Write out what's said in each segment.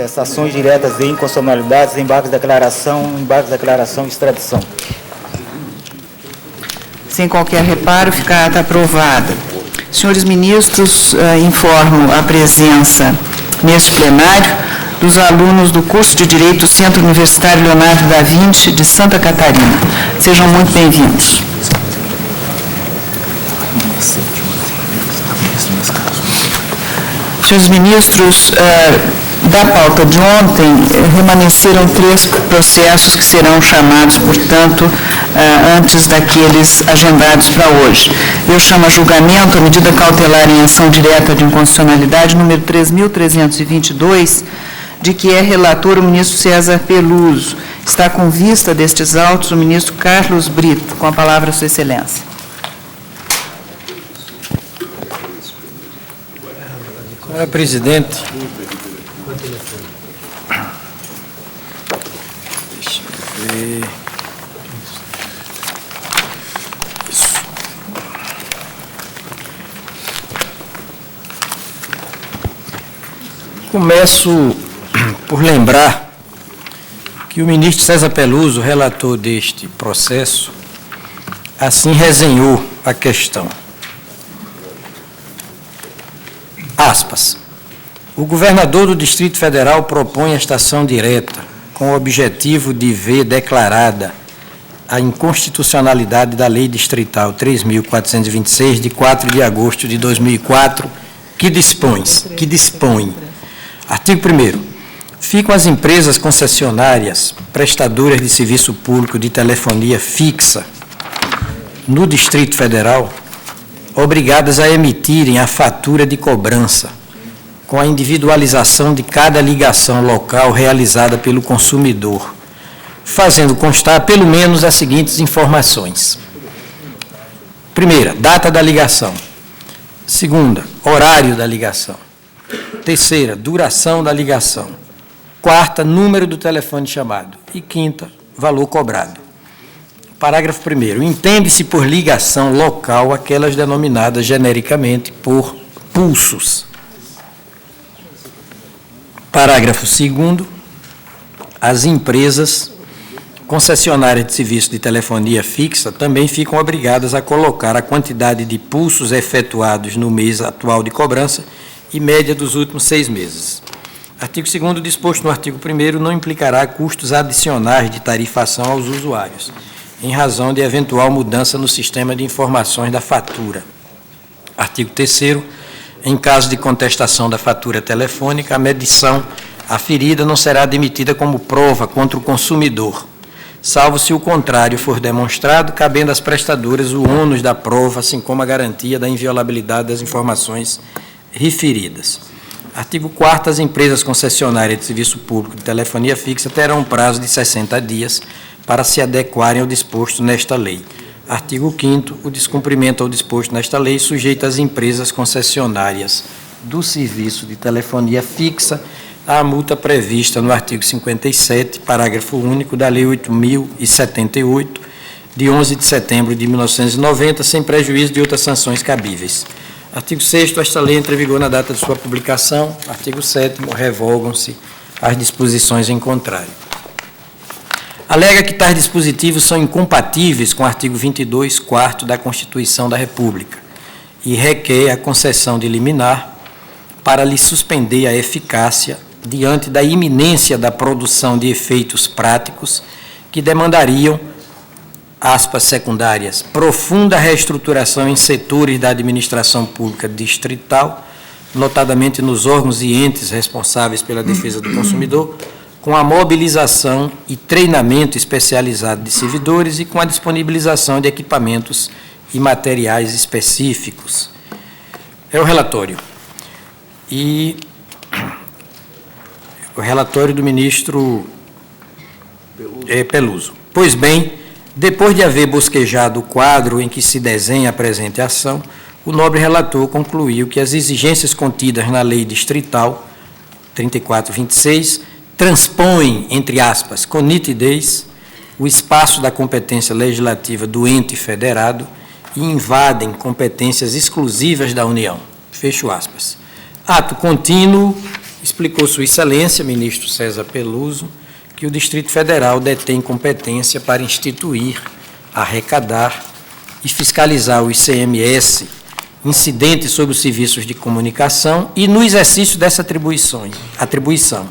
prestações diretas de inconstitucionalidades, embargos de declaração e extradição. Sem qualquer reparo, fica a ata aprovada. Senhores ministros, informo a presença neste plenário dos alunos do curso de Direito do Centro Universitário Leonardo da Vinci, de Santa Catarina. Sejam muito bem-vindos. Senhores ministros, da pauta de ontem, remanesceram 3 processos que serão chamados, portanto, antes daqueles agendados para hoje. Eu chamo a julgamento a medida cautelar em ação direta de inconstitucionalidade, número 3.322, de que é relator o ministro César Peluso. Está com vista destes autos o ministro Carlos Brito. Com a palavra, Sua Excelência. Senhora presidente, deixa eu ver. Isso. Começo por lembrar que o ministro César Peluso, relator deste processo, assim resenhou a questão. Aspas. O governador do Distrito Federal propõe esta ação direta com o objetivo de ver declarada a inconstitucionalidade da Lei Distrital 3.426, de 4 de agosto de 2004, que dispõe, artigo 1º, ficam as empresas concessionárias prestadoras de serviço público de telefonia fixa no Distrito Federal obrigadas a emitirem a fatura de cobrança com a individualização de cada ligação local realizada pelo consumidor, fazendo constar pelo menos as seguintes informações. Primeira, data da ligação. Segunda, horário da ligação. Terceira, duração da ligação. Quarta, número do telefone chamado. E quinta, valor cobrado. Parágrafo 1º. Entende-se por ligação local aquelas denominadas genericamente por pulsos. Parágrafo 2º. As empresas concessionárias de serviço de telefonia fixa também ficam obrigadas a colocar a quantidade de pulsos efetuados no mês atual de cobrança e média dos últimos 6 meses. Artigo 2º, disposto no artigo 1º, não implicará custos adicionais de tarifação aos usuários, em razão de eventual mudança no sistema de informações da fatura. Artigo 3º, em caso de contestação da fatura telefônica, a medição aferida não será admitida como prova contra o consumidor, salvo se o contrário for demonstrado, cabendo às prestadoras o ônus da prova, assim como a garantia da inviolabilidade das informações referidas. Artigo 4º, as empresas concessionárias de serviço público de telefonia fixa terão um prazo de 60 dias para se adequarem ao disposto nesta lei. Artigo 5º, o descumprimento ao disposto nesta lei sujeita as empresas concessionárias do serviço de telefonia fixa à multa prevista no artigo 57, parágrafo único da Lei 8.078, de 11 de setembro de 1990, sem prejuízo de outras sanções cabíveis. Artigo 6º, esta lei entra em vigor na data de sua publicação. Artigo 7º, revogam-se as disposições em contrário. Alega que tais dispositivos são incompatíveis com o artigo 22, 4º da Constituição da República e requer a concessão de liminar para lhe suspender a eficácia diante da iminência da produção de efeitos práticos que demandariam, aspas secundárias, profunda reestruturação em setores da administração pública distrital, notadamente nos órgãos e entes responsáveis pela defesa do consumidor, com a mobilização e treinamento especializado de servidores e com a disponibilização de equipamentos e materiais específicos. É o relatório. E o relatório do ministro Peluso. Pois bem, depois de haver bosquejado o quadro em que se desenha a presente ação, o nobre relator concluiu que as exigências contidas na Lei Distrital 3426 transpõem, entre aspas, com nitidez, o espaço da competência legislativa do ente federado e invadem competências exclusivas da União. Fecho aspas. Ato contínuo explicou Sua Excelência, ministro César Peluso, que o Distrito Federal detém competência para instituir, arrecadar e fiscalizar o ICMS incidente sobre os serviços de comunicação e, no exercício dessa atribuição,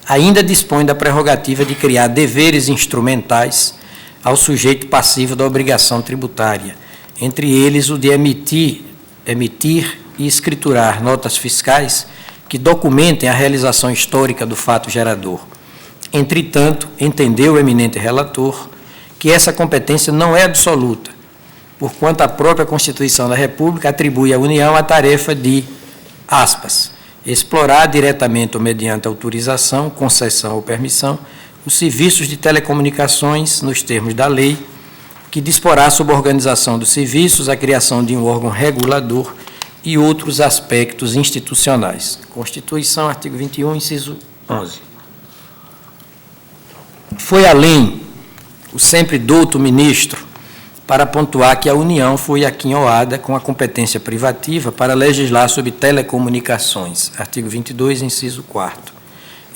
ainda dispõe da prerrogativa de criar deveres instrumentais ao sujeito passivo da obrigação tributária, entre eles o de emitir e escriturar notas fiscais que documentem a realização histórica do fato gerador. Entretanto, entendeu o eminente relator que essa competência não é absoluta, porquanto a própria Constituição da República atribui à União a tarefa de, aspas, explorar diretamente ou mediante autorização, concessão ou permissão, os serviços de telecomunicações nos termos da lei, que disporá sobre a organização dos serviços, a criação de um órgão regulador e outros aspectos institucionais. Constituição, artigo 21, inciso 11. Foi além o sempre douto ministro para pontuar que a União foi aquinhoada com a competência privativa para legislar sobre telecomunicações, artigo 22, inciso 4,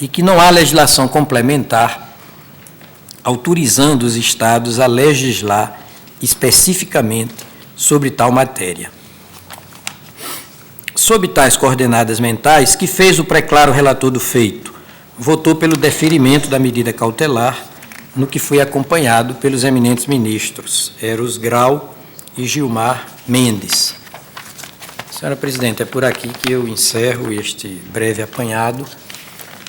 e que não há legislação complementar autorizando os Estados a legislar especificamente sobre tal matéria. Sob tais coordenadas mentais, que fez o preclaro relator do feito, votou pelo deferimento da medida cautelar, no que foi acompanhado pelos eminentes ministros Eros Grau e Gilmar Mendes. Senhora Presidente, é por aqui que eu encerro este breve apanhado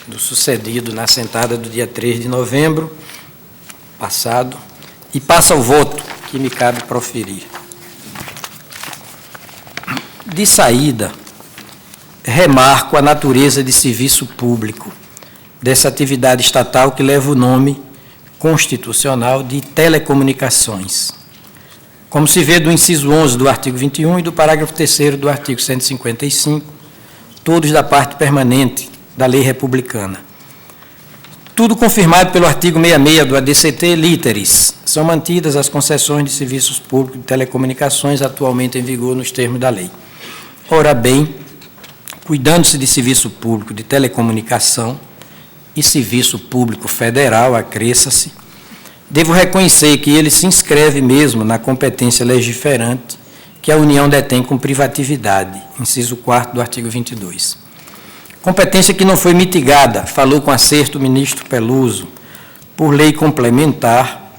do sucedido na sentada do dia 3 de novembro passado e passo ao voto que me cabe proferir. De saída, remarco a natureza de serviço público dessa atividade estatal que leva o nome constitucional de telecomunicações. Como se vê do inciso 11 do artigo 21 e do parágrafo 3º do artigo 155, todos da parte permanente da lei republicana. Tudo confirmado pelo artigo 66 do ADCT literis. São mantidas as concessões de serviços públicos de telecomunicações atualmente em vigor nos termos da lei. Ora bem, cuidando-se de serviço público de telecomunicação e serviço público federal, acresça-se, devo reconhecer que ele se inscreve mesmo na competência legiferante que a União detém com privatividade, inciso 4º do artigo 22. Competência que não foi mitigada, falou com acerto o ministro Peluso, por lei complementar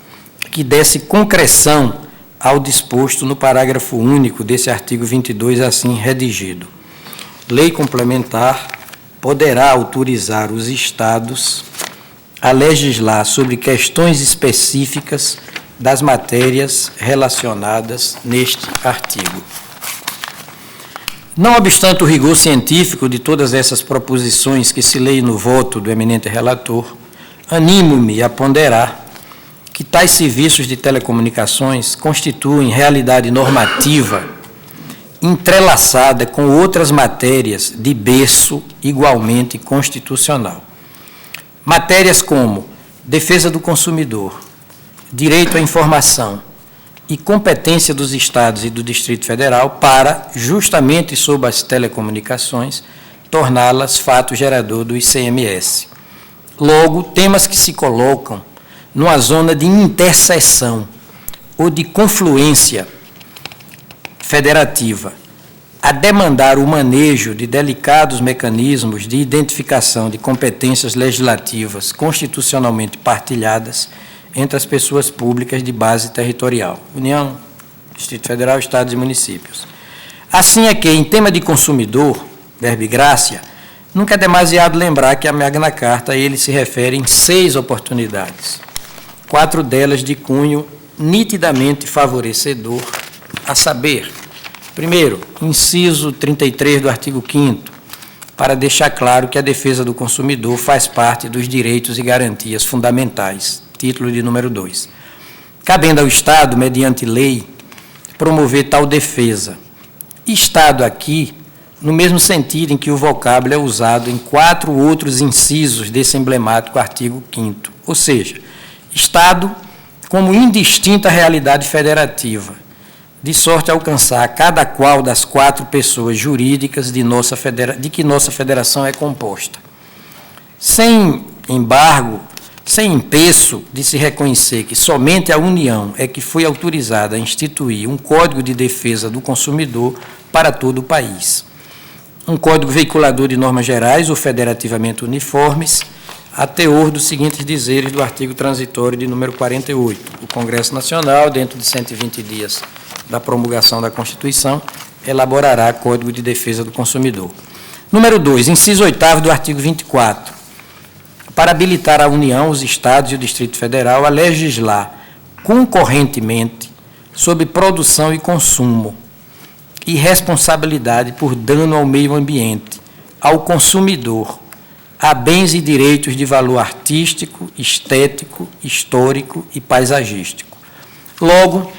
que desse concreção ao disposto no parágrafo único desse artigo 22, assim redigido. Lei complementar poderá autorizar os Estados a legislar sobre questões específicas das matérias relacionadas neste artigo. Não obstante o rigor científico de todas essas proposições que se leem no voto do eminente relator, animo-me a ponderar que tais serviços de telecomunicações constituem realidade normativa entrelaçada com outras matérias de berço igualmente constitucional. Matérias como defesa do consumidor, direito à informação e competência dos Estados e do Distrito Federal para, justamente sob as telecomunicações, torná-las fato gerador do ICMS. Logo, temas que se colocam numa zona de interseção ou de confluência federativa, a demandar o manejo de delicados mecanismos de identificação de competências legislativas constitucionalmente partilhadas entre as pessoas públicas de base territorial, União, Distrito Federal, Estados e municípios. Assim é que, em tema de consumidor, verbo grácia, nunca é demasiado lembrar que a Magna Carta ele se refere em 6 oportunidades, 4 delas de cunho nitidamente favorecedor, a saber, primeiro, inciso 33 do artigo 5º, para deixar claro que a defesa do consumidor faz parte dos direitos e garantias fundamentais, título de número 2. Cabendo ao Estado, mediante lei, promover tal defesa. Estado aqui, no mesmo sentido em que o vocábulo é usado em 4 outros incisos desse emblemático artigo 5º, ou seja, Estado como indistinta realidade federativa, de sorte a alcançar cada qual das 4 pessoas jurídicas de que nossa federação é composta. Sem embargo, sem empeço de se reconhecer que somente a União é que foi autorizada a instituir um Código de Defesa do Consumidor para todo o país. Um código veiculador de normas gerais ou federativamente uniformes, a teor dos seguintes dizeres do artigo transitório de número 48. O Congresso Nacional, dentro de 120 dias da promulgação da Constituição, elaborará Código de Defesa do Consumidor. Número 2, inciso 8º do artigo 24. Para habilitar a União, os Estados e o Distrito Federal a legislar concorrentemente sobre produção e consumo e responsabilidade por dano ao meio ambiente, ao consumidor, a bens e direitos de valor artístico, estético, histórico e paisagístico. Logo,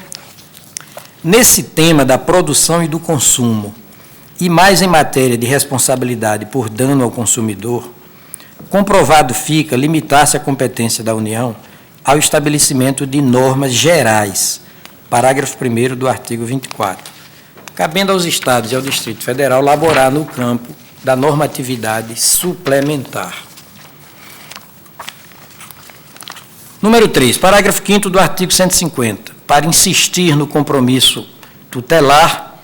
nesse tema da produção e do consumo, e mais em matéria de responsabilidade por dano ao consumidor, comprovado fica limitar-se a competência da União ao estabelecimento de normas gerais, parágrafo 1º do artigo 24, cabendo aos Estados e ao Distrito Federal laborar no campo da normatividade suplementar. Número 3, parágrafo 5º do artigo 150, para insistir no compromisso tutelar,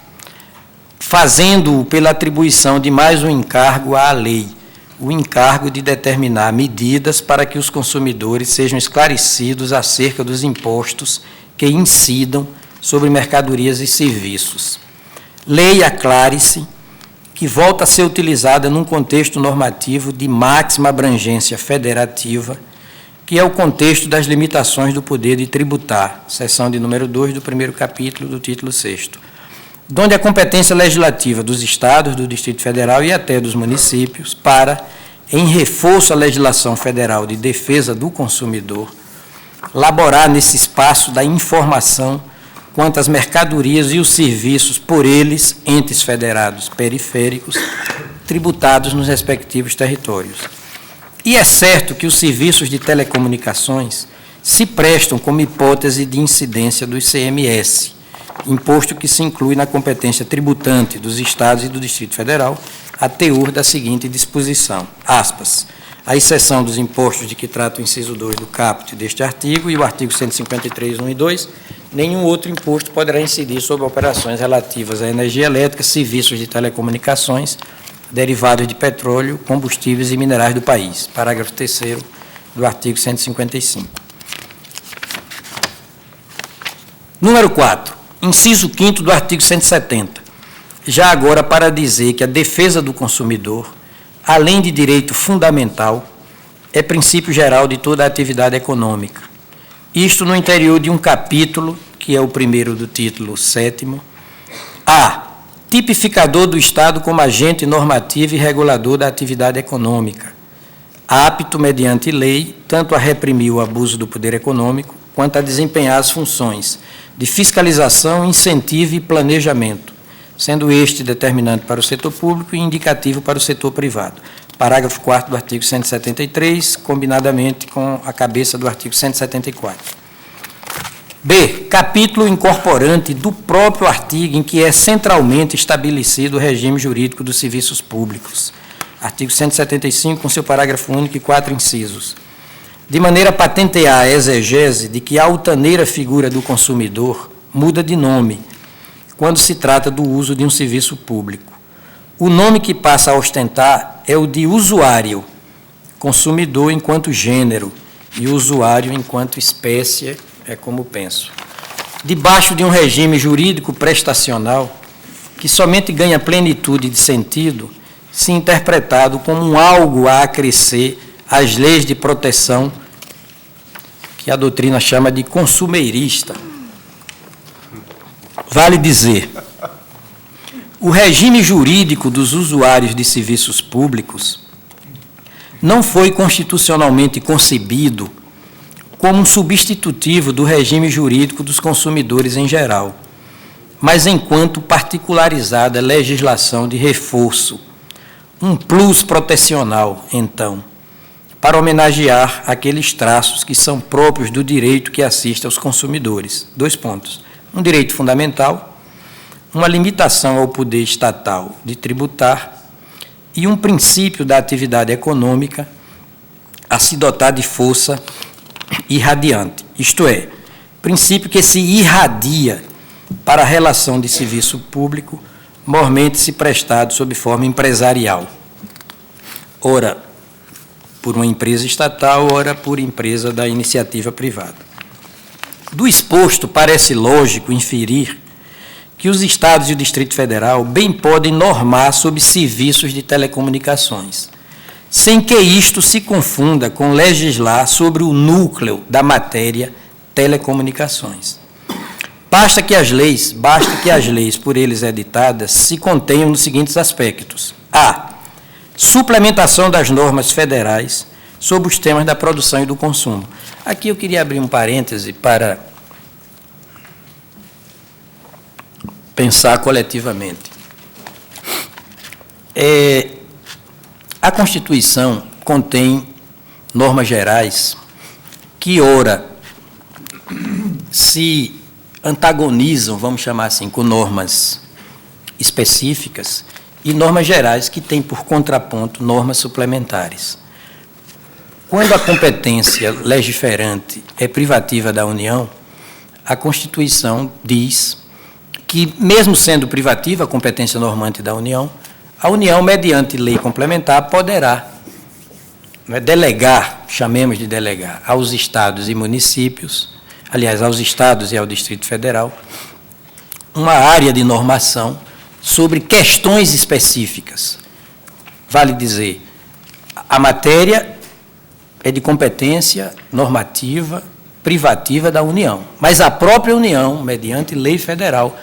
fazendo-o pela atribuição de mais um encargo à lei, o encargo de determinar medidas para que os consumidores sejam esclarecidos acerca dos impostos que incidam sobre mercadorias e serviços. Lei aclare-se que volta a ser utilizada num contexto normativo de máxima abrangência federativa, que é o contexto das limitações do poder de tributar, seção de número 2 do 1º capítulo do título 6º, donde a competência legislativa dos Estados, do Distrito Federal e até dos municípios para, em reforço à legislação federal de defesa do consumidor, laborar nesse espaço da informação quanto às mercadorias e os serviços por eles, entes federados periféricos, tributados nos respectivos territórios. E é certo que os serviços de telecomunicações se prestam como hipótese de incidência do ICMS, imposto que se inclui na competência tributante dos Estados e do Distrito Federal, a teor da seguinte disposição, aspas, à exceção dos impostos de que trata o inciso 2 do caput deste artigo e o artigo 153, 1 e 2, nenhum outro imposto poderá incidir sobre operações relativas à energia elétrica, serviços de telecomunicações, derivados de petróleo, combustíveis e minerais do país. Parágrafo 3º do artigo 155. Número 4. Inciso 5º do artigo 170. Já agora para dizer que a defesa do consumidor, além de direito fundamental, é princípio geral de toda a atividade econômica. Isto no interior de um capítulo, que é o primeiro do título 7º, A. Tipificador do Estado como agente normativo e regulador da atividade econômica, apto, mediante lei, tanto a reprimir o abuso do poder econômico, quanto a desempenhar as funções de fiscalização, incentivo e planejamento, sendo este determinante para o setor público e indicativo para o setor privado. Parágrafo 4º do artigo 173, combinadamente com a cabeça do artigo 174. B. Capítulo incorporante do próprio artigo em que é centralmente estabelecido o regime jurídico dos serviços públicos. Artigo 175, com seu parágrafo único e 4 incisos. De maneira a patentear a exegese de que a altaneira figura do consumidor muda de nome quando se trata do uso de um serviço público. O nome que passa a ostentar é o de usuário, consumidor enquanto gênero e usuário enquanto espécie, é como penso. Debaixo de um regime jurídico prestacional que somente ganha plenitude de sentido se interpretado como um algo a acrescer às leis de proteção que a doutrina chama de consumeirista. Vale dizer, o regime jurídico dos usuários de serviços públicos não foi constitucionalmente concebido como um substitutivo do regime jurídico dos consumidores em geral, mas enquanto particularizada legislação de reforço, um plus protecional, então, para homenagear aqueles traços que são próprios do direito que assiste aos consumidores. 2 pontos. um direito fundamental, uma limitação ao poder estatal de tributar e um princípio da atividade econômica a se dotar de força irradiante, isto é, princípio que se irradia para a relação de serviço público, mormente se prestado sob forma empresarial, ora por uma empresa estatal, ora por empresa da iniciativa privada. Do exposto, parece lógico inferir que os Estados e o Distrito Federal bem podem normar sobre serviços de telecomunicações, sem que isto se confunda com legislar sobre o núcleo da matéria telecomunicações. Basta que as leis por eles editadas se contenham nos seguintes aspectos: a. Suplementação das normas federais sobre os temas da produção e do consumo. Aqui eu queria abrir um parêntese para pensar coletivamente. A Constituição contém normas gerais que, ora, se antagonizam, vamos chamar assim, com normas específicas, e normas gerais que têm por contraponto normas suplementares. Quando a competência legiferante é privativa da União, a Constituição diz que, mesmo sendo privativa a competência normante da União, a União, mediante lei complementar, poderá delegar, chamemos de delegar, aos estados e municípios, aliás, aos estados e ao Distrito Federal, uma área de normação sobre questões específicas. Vale dizer, a matéria é de competência normativa privativa da União, mas a própria União, mediante lei federal,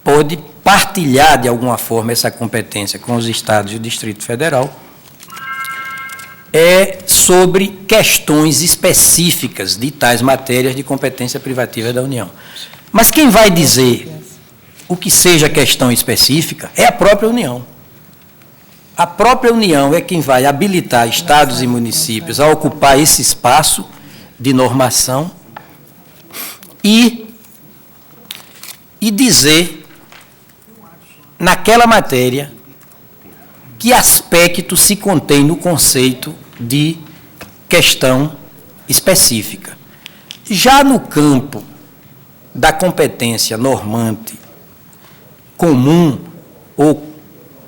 pode partilhar de alguma forma essa competência com os estados e o Distrito Federal sobre questões específicas de tais matérias de competência privativa da União. Mas quem vai dizer o que seja questão específica é a própria União. A própria União é quem vai habilitar estados e municípios a ocupar esse espaço de normação e dizer, naquela matéria, que aspecto se contém no conceito de questão específica. Já no campo da competência normante, comum ou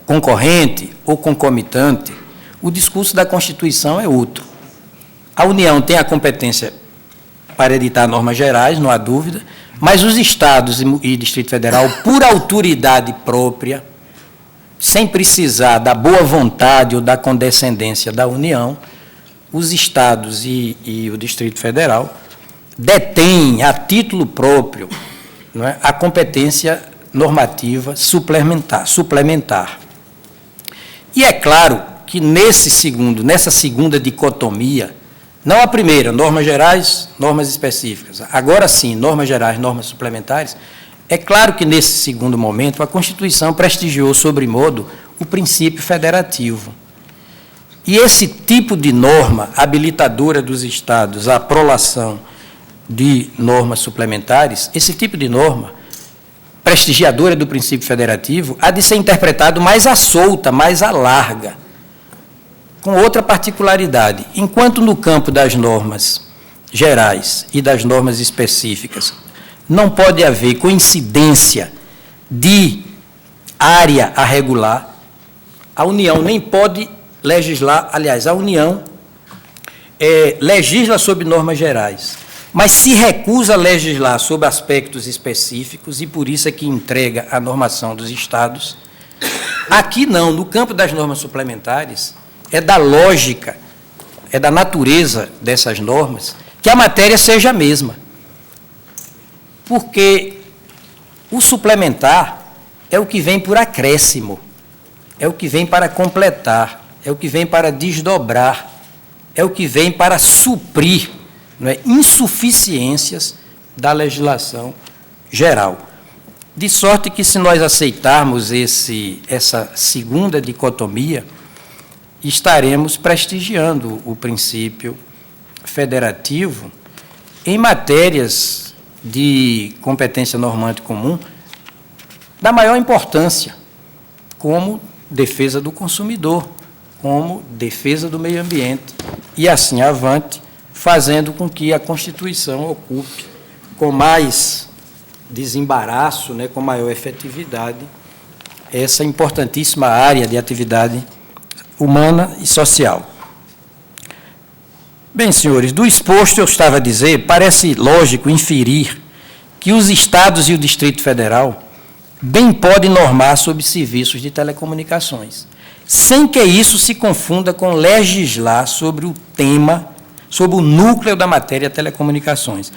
concorrente ou concomitante, o discurso da Constituição é outro. A União tem a competência para editar normas gerais, não há dúvida, mas os estados e Distrito Federal, por autoridade própria, sem precisar da boa vontade ou da condescendência da União, os estados e o Distrito Federal detêm, a título próprio, não é, a competência normativa suplementar. E é claro que nessa segunda dicotomia, não a primeira, normas gerais, normas específicas, agora sim, normas gerais, normas suplementares, é claro que nesse segundo momento a Constituição prestigiou sobremodo o princípio federativo. E esse tipo de norma habilitadora dos estados à prolação de normas suplementares, esse tipo de norma prestigiadora do princípio federativo, há de ser interpretado mais à solta, mais à larga, com outra particularidade. Enquanto no campo das normas gerais e das normas específicas não pode haver coincidência de área a regular, a União nem pode legislar, aliás, a União legisla sobre normas gerais, mas se recusa a legislar sobre aspectos específicos e por isso é que entrega a normação dos estados. Aqui não, no campo das normas suplementares, é da lógica, é da natureza dessas normas que a matéria seja a mesma. Porque o suplementar é o que vem por acréscimo, é o que vem para completar, é o que vem para desdobrar, é o que vem para suprir, não é, insuficiências da legislação geral. De sorte que, se nós aceitarmos essa segunda dicotomia, estaremos prestigiando o princípio federativo em matérias de competência normante comum da maior importância, como defesa do consumidor, como defesa do meio ambiente, e assim avante, fazendo com que a Constituição ocupe com mais desembaraço, né, com maior efetividade, essa importantíssima área de atividade humana e social. Bem, senhores, do exposto eu estava a dizer, parece lógico inferir que os estados e o Distrito Federal bem podem normar sobre serviços de telecomunicações, sem que isso se confunda com legislar sobre o tema, sobre o núcleo da matéria telecomunicações.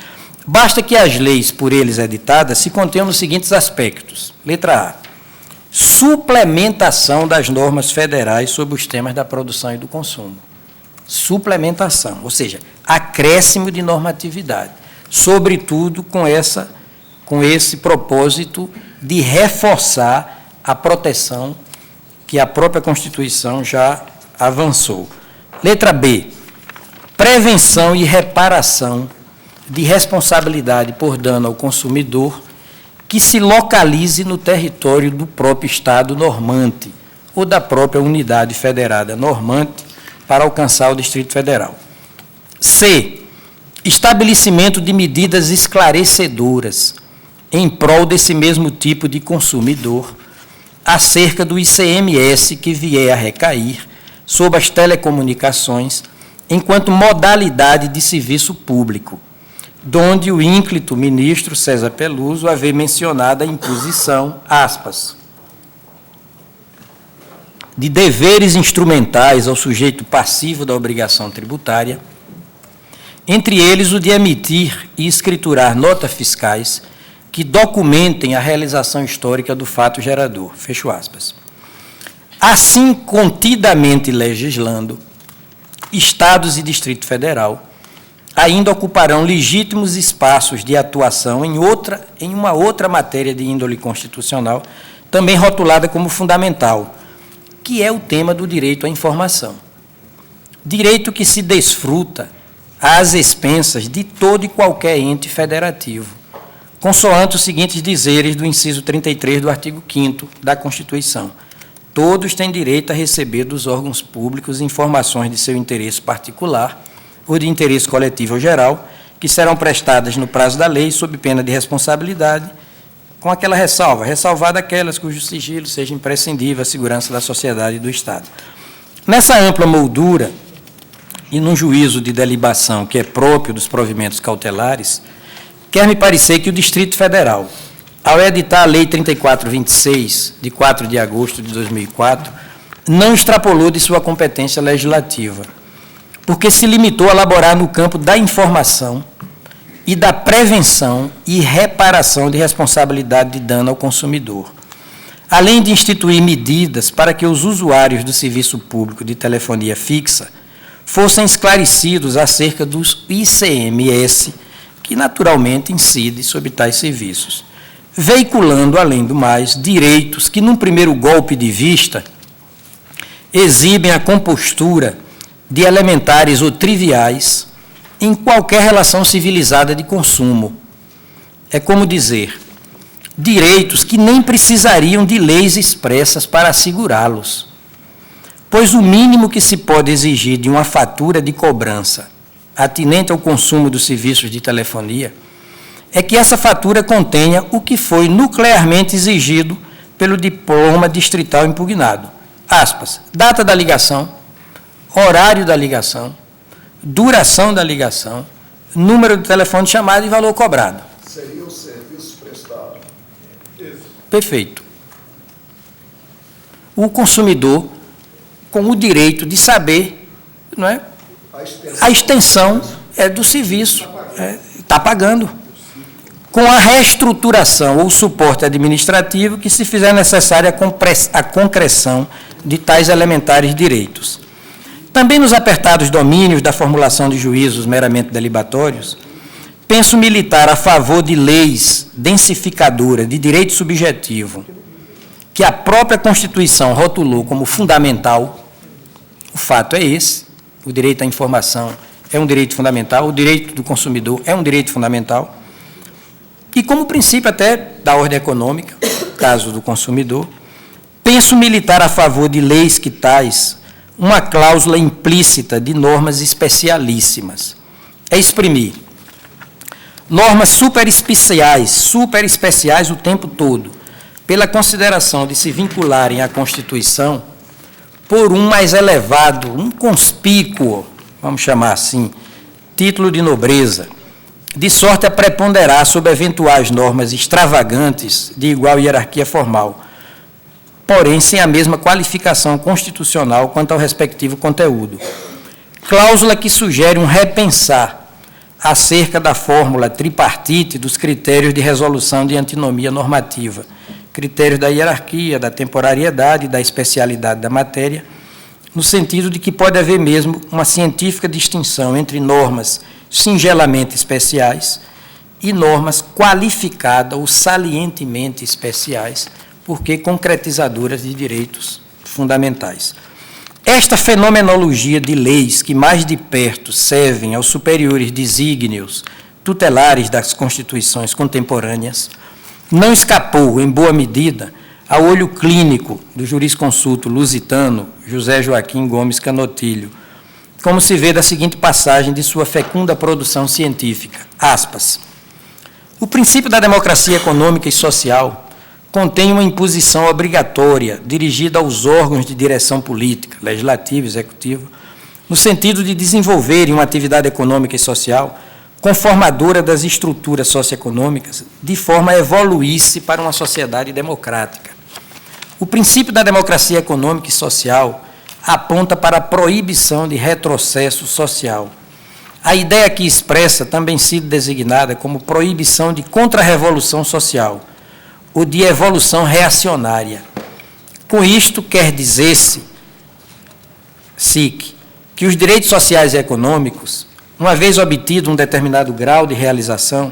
Basta que as leis por eles editadas se contenham nos seguintes aspectos. Letra A. Suplementação das normas federais sobre os temas da produção e do consumo. Suplementação, ou seja, acréscimo de normatividade, sobretudo com esse propósito de reforçar a proteção que a própria Constituição já avançou. Letra B. Prevenção e reparação de responsabilidade por dano ao consumidor que se localize no território do próprio Estado normante ou da própria unidade federada normante para alcançar o Distrito Federal. C. Estabelecimento de medidas esclarecedoras em prol desse mesmo tipo de consumidor acerca do ICMS que vier a recair sobre as telecomunicações enquanto modalidade de serviço público, donde o ínclito ministro César Peluso haver mencionado a imposição, aspas, de deveres instrumentais ao sujeito passivo da obrigação tributária, entre eles o de emitir e escriturar notas fiscais que documentem a realização histórica do fato gerador, fecho aspas. Assim, contidamente legislando, Estados e Distrito Federal ainda ocuparão legítimos espaços de atuação em uma outra matéria de índole constitucional, também rotulada como fundamental, que é o tema do direito à informação. Direito que se desfruta às expensas de todo e qualquer ente federativo, consoante os seguintes dizeres do inciso 33 do artigo 5º da Constituição. Todos têm direito a receber dos órgãos públicos informações de seu interesse particular ou de interesse coletivo ou geral, que serão prestadas no prazo da lei, sob pena de responsabilidade, com aquela ressalvada aquelas cujo sigilo seja imprescindível à segurança da sociedade e do Estado. Nessa ampla moldura, e num juízo de delibação que é próprio dos provimentos cautelares, quer-me parecer que o Distrito Federal, ao editar a Lei 3426, de 4 de agosto de 2004, não extrapolou de sua competência legislativa, porque se limitou a elaborar no campo da informação e da prevenção e reparação de responsabilidade de dano ao consumidor, além de instituir medidas para que os usuários do serviço público de telefonia fixa fossem esclarecidos acerca dos ICMS, que naturalmente incide sobre tais serviços, veiculando, além do mais, direitos que, num primeiro golpe de vista, exibem a compostura de elementares ou triviais em qualquer relação civilizada de consumo. É como dizer, direitos que nem precisariam de leis expressas para assegurá-los, pois o mínimo que se pode exigir de uma fatura de cobrança atinente ao consumo dos serviços de telefonia é que essa fatura contenha o que foi nuclearmente exigido pelo diploma distrital impugnado. Aspas, data da ligação, horário da ligação, duração da ligação, número de telefone de chamada e valor cobrado. Seria o serviço prestado. Perfeito. O consumidor com o direito de saber, não é? A extensão é do serviço, está pagando. Com a reestruturação ou suporte administrativo que se fizer necessária a concreção de tais elementares direitos. Também nos apertados domínios da formulação de juízos meramente delibatórios, penso militar a favor de leis densificadoras de direito subjetivo, que a própria Constituição rotulou como fundamental. O fato é esse, o direito à informação é um direito fundamental, o direito do consumidor é um direito fundamental, E como princípio até da ordem econômica, caso do consumidor, penso militar a favor de leis que tais uma cláusula implícita de normas especialíssimas. É exprimir normas superespeciais o tempo todo, pela consideração de se vincularem à Constituição por um mais elevado, um conspícuo, vamos chamar assim, título de nobreza, de sorte a preponderar sobre eventuais normas extravagantes de igual hierarquia formal, porém sem a mesma qualificação constitucional quanto ao respectivo conteúdo. Cláusula que sugere um repensar acerca da fórmula tripartite dos critérios de resolução de antinomia normativa, critérios da hierarquia, da temporariedade e da especialidade da matéria, no sentido de que pode haver mesmo uma científica distinção entre normas singelamente especiais e normas qualificadas ou salientemente especiais, porque concretizadoras de direitos fundamentais. Esta fenomenologia de leis que mais de perto servem aos superiores desígnios tutelares das constituições contemporâneas não escapou, em boa medida, ao olho clínico do jurisconsulto lusitano José Joaquim Gomes Canotilho, como se vê da seguinte passagem de sua fecunda produção científica, aspas, o princípio da democracia econômica e social contém uma imposição obrigatória dirigida aos órgãos de direção política, legislativo, executivo, no sentido de desenvolverem uma atividade econômica e social conformadora das estruturas socioeconômicas, de forma a evoluir-se para uma sociedade democrática. O princípio da democracia econômica e social aponta para a proibição de retrocesso social. A ideia aqui expressa também sido designada como proibição de contra-revolução social, ou de evolução reacionária. Com isto, quer dizer-se, SIC, que os direitos sociais e econômicos, uma vez obtido um determinado grau de realização,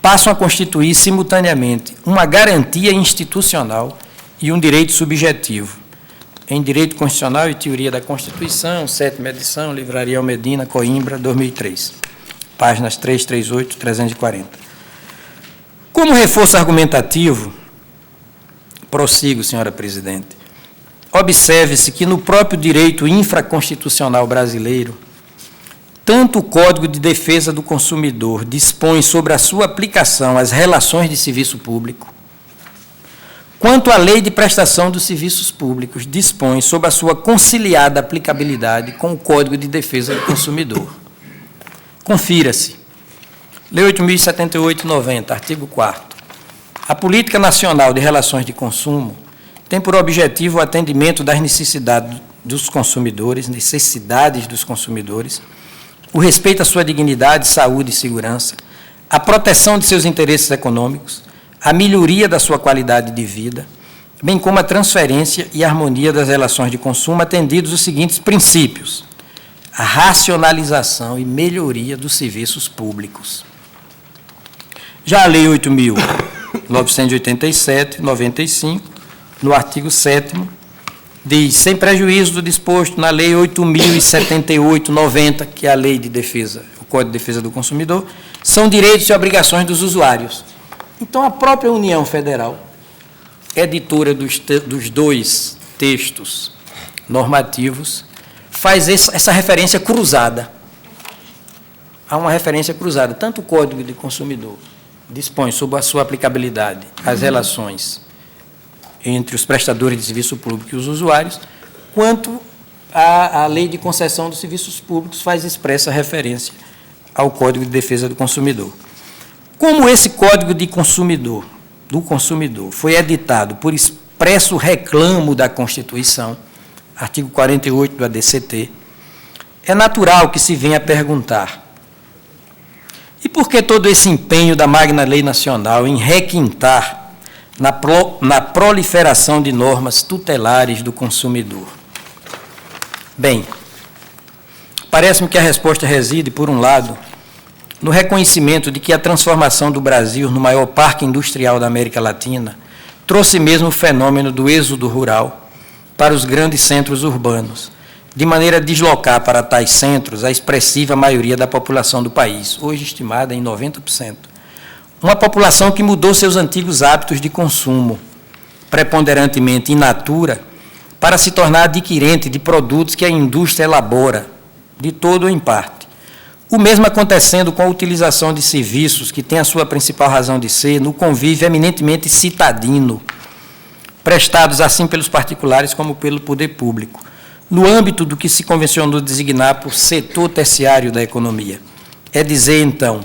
passam a constituir simultaneamente uma garantia institucional e um direito subjetivo. Em Direito Constitucional e Teoria da Constituição, 7ª edição, Livraria Almedina, Coimbra, 2003, páginas 338 e 340. Como reforço argumentativo, prossigo, senhora presidente, observe-se que no próprio direito infraconstitucional brasileiro, tanto o Código de Defesa do Consumidor dispõe sobre a sua aplicação às relações de serviço público, quanto a Lei de Prestação dos Serviços Públicos dispõe sobre a sua conciliada aplicabilidade com o Código de Defesa do Consumidor. Confira-se. Lei 8.078/90, artigo 4º. A Política Nacional de Relações de Consumo tem por objetivo o atendimento das necessidades dos consumidores, o respeito à sua dignidade, saúde e segurança, a proteção de seus interesses econômicos, a melhoria da sua qualidade de vida, bem como a transferência e harmonia das relações de consumo, atendidos os seguintes princípios: a racionalização e melhoria dos serviços públicos. Já a Lei 8.987/95, no artigo 7º, diz, sem prejuízo do disposto na Lei 8.078/90, que é a Lei de Defesa, o Código de Defesa do Consumidor, são direitos e obrigações dos usuários. Então, a própria União Federal, editora dos dois textos normativos, faz essa referência cruzada. Há uma referência cruzada. Tanto o Código de Consumidor dispõe sobre a sua aplicabilidade às relações entre os prestadores de serviço público e os usuários, quanto a Lei de Concessão dos Serviços Públicos faz expressa referência ao Código de Defesa do Consumidor. Como esse Código do Consumidor foi editado por expresso reclamo da Constituição, artigo 48 do ADCT, é natural que se venha a perguntar: e por que todo esse empenho da magna lei nacional em requintar na proliferação de normas tutelares do consumidor? Bem, parece-me que a resposta reside, por um lado, no reconhecimento de que a transformação do Brasil no maior parque industrial da América Latina trouxe mesmo o fenômeno do êxodo rural para os grandes centros urbanos, de maneira a deslocar para tais centros a expressiva maioria da população do país, hoje estimada em 90%. Uma população que mudou seus antigos hábitos de consumo, preponderantemente in natura, para se tornar adquirente de produtos que a indústria elabora, de todo ou em parte. O mesmo acontecendo com a utilização de serviços, que tem a sua principal razão de ser no convívio eminentemente citadino, prestados assim pelos particulares como pelo poder público, no âmbito do que se convencionou designar por setor terciário da economia. É dizer, então,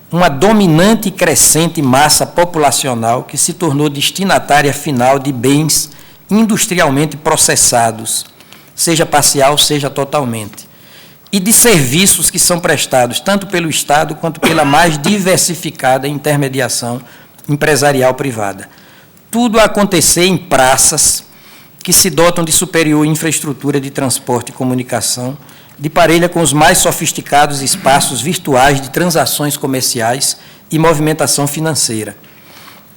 uma dominante e crescente massa populacional que se tornou destinatária final de bens industrialmente processados, seja parcial, seja totalmente, e de serviços que são prestados tanto pelo Estado quanto pela mais diversificada intermediação empresarial privada. Tudo a acontecer em praças que se dotam de superior infraestrutura de transporte e comunicação, de parelha com os mais sofisticados espaços virtuais de transações comerciais e movimentação financeira,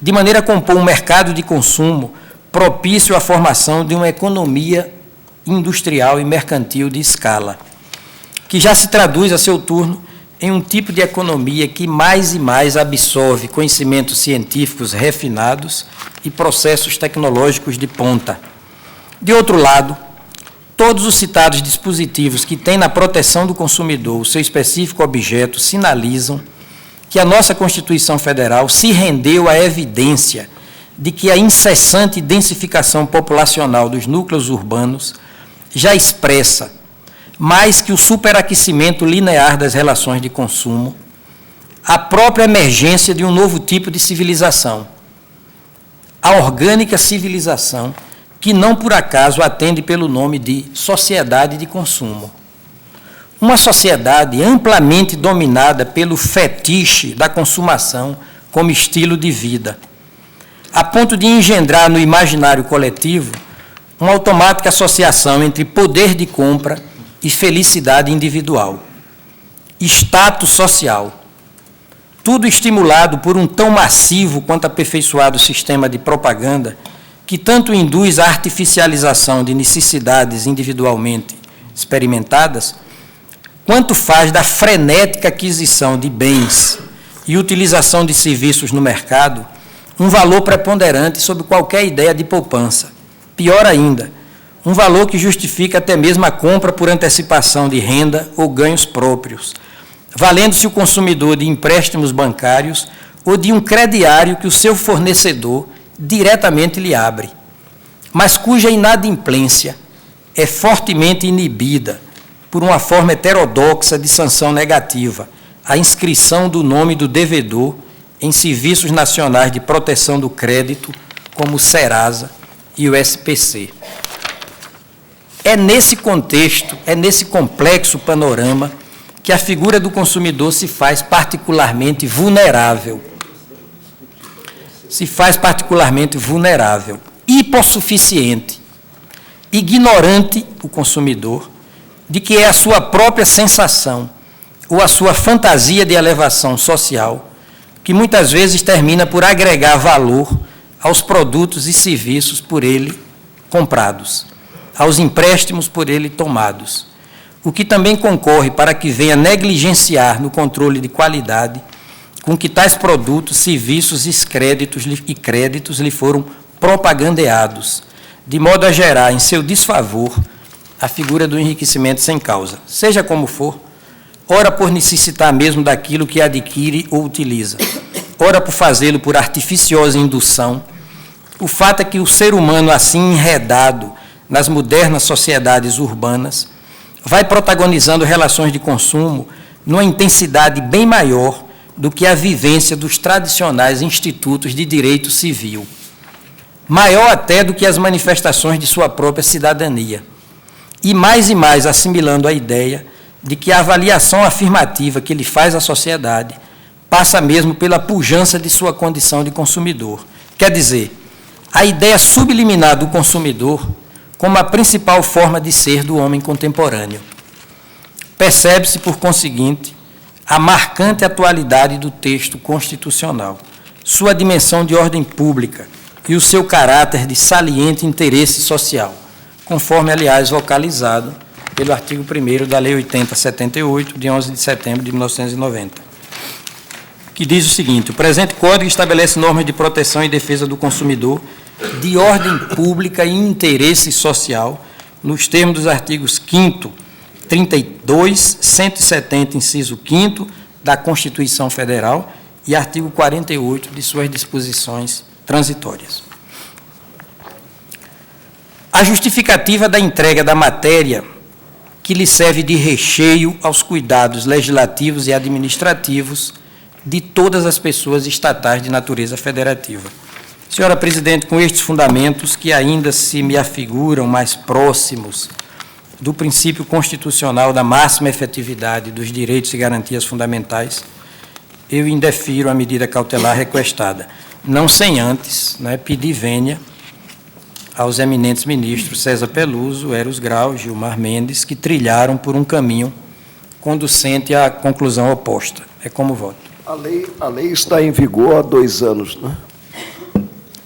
de maneira a compor um mercado de consumo propício à formação de uma economia industrial e mercantil de escala, que já se traduz, a seu turno, em um tipo de economia que mais e mais absorve conhecimentos científicos refinados e processos tecnológicos de ponta. De outro lado, todos os citados dispositivos que têm na proteção do consumidor o seu específico objeto sinalizam que a nossa Constituição Federal se rendeu à evidência de que a incessante densificação populacional dos núcleos urbanos já expressa, mais que o superaquecimento linear das relações de consumo, a própria emergência de um novo tipo de civilização, a orgânica civilização, que não por acaso atende pelo nome de sociedade de consumo. Uma sociedade amplamente dominada pelo fetiche da consumação como estilo de vida, a ponto de engendrar no imaginário coletivo uma automática associação entre poder de compra e felicidade individual, status social, tudo estimulado por um tão massivo quanto aperfeiçoado sistema de propaganda que tanto induz a artificialização de necessidades individualmente experimentadas, quanto faz da frenética aquisição de bens e utilização de serviços no mercado um valor preponderante sobre qualquer ideia de poupança. Pior ainda, um valor que justifica até mesmo a compra por antecipação de renda ou ganhos próprios, valendo-se o consumidor de empréstimos bancários ou de um crediário que o seu fornecedor diretamente lhe abre, mas cuja inadimplência é fortemente inibida por uma forma heterodoxa de sanção negativa, a inscrição do nome do devedor em serviços nacionais de proteção do crédito, como o Serasa e o SPC. É nesse contexto, é nesse complexo panorama que a figura do consumidor se faz particularmente vulnerável. Hipossuficiente, ignorante o consumidor de que é a sua própria sensação ou a sua fantasia de elevação social que muitas vezes termina por agregar valor aos produtos e serviços por ele comprados, aos empréstimos por ele tomados, o que também concorre para que venha negligenciar no controle de qualidade com que tais produtos, serviços e créditos lhe foram propagandeados, de modo a gerar em seu desfavor a figura do enriquecimento sem causa, seja como for, ora por necessitar mesmo daquilo que adquire ou utiliza, ora por fazê-lo por artificiosa indução. O fato é que o ser humano, assim enredado nas modernas sociedades urbanas, vai protagonizando relações de consumo numa intensidade bem maior do que a vivência dos tradicionais institutos de direito civil, maior até do que as manifestações de sua própria cidadania, e mais assimilando a ideia de que a avaliação afirmativa que ele faz à sociedade passa mesmo pela pujança de sua condição de consumidor. Quer dizer, a ideia subliminar do consumidor como a principal forma de ser do homem contemporâneo. Percebe-se, por conseguinte, a marcante atualidade do texto constitucional, sua dimensão de ordem pública e o seu caráter de saliente interesse social, conforme, aliás, vocalizado pelo artigo 1º da Lei 80/78, de 11 de setembro de 1990, que diz o seguinte: o presente Código estabelece normas de proteção e defesa do consumidor de ordem pública e interesse social, nos termos dos artigos 5º, 32, 170, inciso 5º da Constituição Federal e artigo 48 de suas disposições transitórias. A justificativa da entrega da matéria que lhe serve de recheio aos cuidados legislativos e administrativos de todas as pessoas estatais de natureza federativa. Senhora Presidente, com estes fundamentos que ainda se me afiguram mais próximos do princípio constitucional da máxima efetividade dos direitos e garantias fundamentais, eu indefiro a medida cautelar requestada, não sem antes, pedir vênia aos eminentes ministros César Peluso, Eros Grau, Gilmar Mendes, que trilharam por um caminho conducente à conclusão oposta. É como voto. A lei está em vigor há 2 anos, né?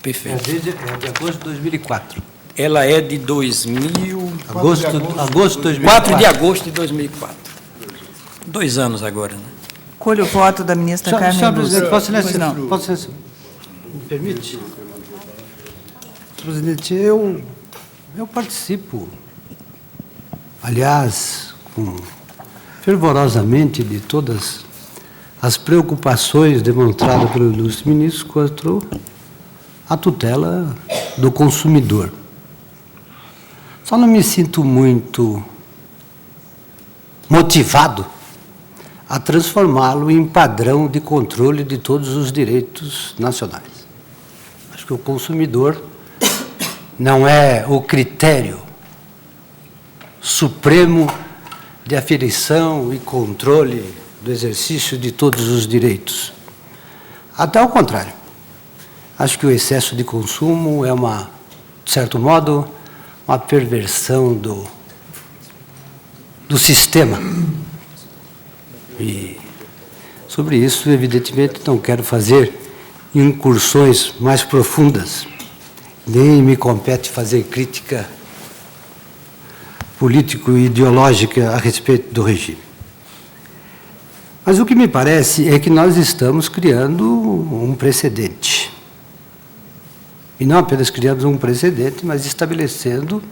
Perfeito. É de agosto de 2004. Ela é de 2000... Agosto de 2004. 4 de agosto de 2004. 2 anos agora, né? Colho o voto da ministra Carmen Senhor Lúcia. Presidente, posso Pois não. me permite? Senhor Presidente, eu participo, aliás, fervorosamente de todas as preocupações demonstradas pelo ilustre ministro quanto à tutela do consumidor. Só não me sinto muito motivado a transformá-lo em padrão de controle de todos os direitos nacionais. Acho que o consumidor não é o critério supremo de aferição e controle do exercício de todos os direitos. Até ao contrário. Acho que o excesso de consumo é de certo modo, uma perversão do sistema. E sobre isso, evidentemente, não quero fazer incursões mais profundas, nem me compete fazer crítica político-ideológica a respeito do regime. Mas o que me parece é que nós estamos criando um precedente. E não apenas criando um precedente, mas estabelecendo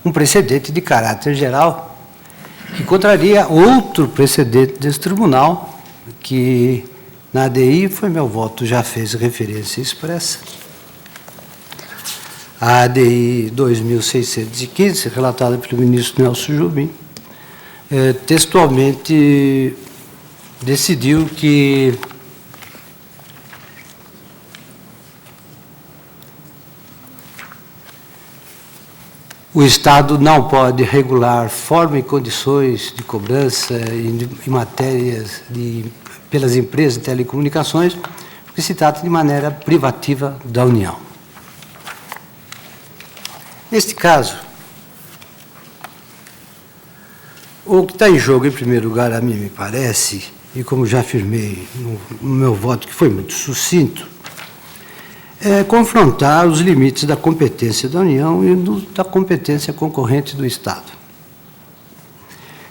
um precedente de caráter geral, que contraria outro precedente desse tribunal, que na ADI meu voto já fez referência expressa. A ADI 2615, relatada pelo ministro Nelson Jobim, textualmente decidiu que o Estado não pode regular forma e condições de cobrança em matérias pelas empresas de telecomunicações, porque se trata de maneira privativa da União. Neste caso, o que está em jogo, em primeiro lugar, a mim me parece, e como já afirmei no meu voto, que foi muito sucinto, é confrontar os limites da competência da União e da competência concorrente do Estado.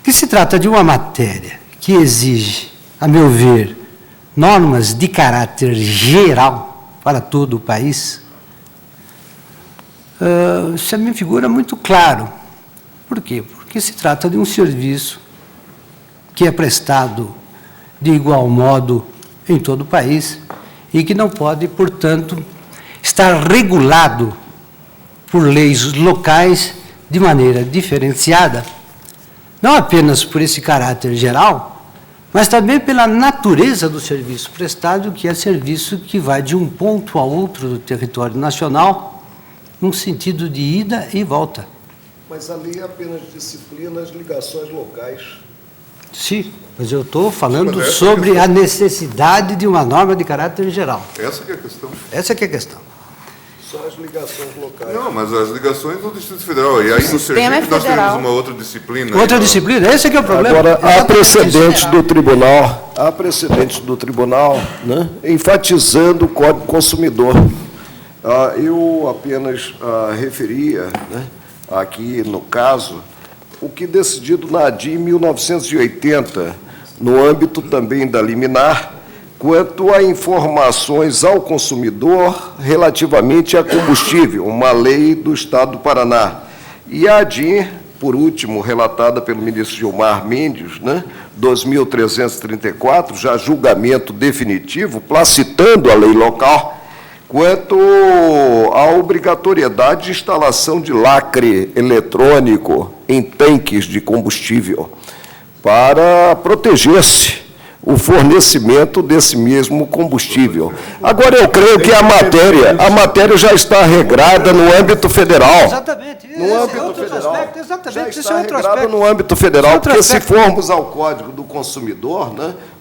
Que se trata de uma matéria que exige, a meu ver, normas de caráter geral para todo o país, isso me figura muito claro. Por quê? Porque se trata de um serviço que é prestado de igual modo em todo o país e que não pode, portanto, estar regulado por leis locais de maneira diferenciada, não apenas por esse caráter geral, mas também pela natureza do serviço prestado, que é serviço que vai de um ponto a outro do território nacional, num sentido de ida e volta. Mas a lei apenas disciplina as ligações locais. Sim, mas eu estou falando sobre a necessidade de uma norma de caráter geral. Essa que é a questão. Essa que é a questão. Só as ligações locais. Não, mas as ligações do Distrito Federal. E aí no Sergipe nós temos uma outra disciplina. Outra disciplina? Esse é que é o problema. Agora, há precedentes do tribunal, né, enfatizando o Código Consumidor. Eu apenas referia, né, aqui no caso, o que decidido na ADI em 1980, no âmbito também da liminar, quanto a informações ao consumidor relativamente a combustível, uma lei do Estado do Paraná. E a ADIM, por último, relatada pelo ministro Gilmar Mendes, 2.334, já julgamento definitivo, placitando a lei local, quanto à obrigatoriedade de instalação de lacre eletrônico em tanques de combustível, para proteger-se o fornecimento desse mesmo combustível. Agora, eu creio que a matéria já está regrada no âmbito federal. Exatamente. No âmbito federal. Exatamente. Já está regrado no âmbito federal, porque se formos ao Código do Consumidor,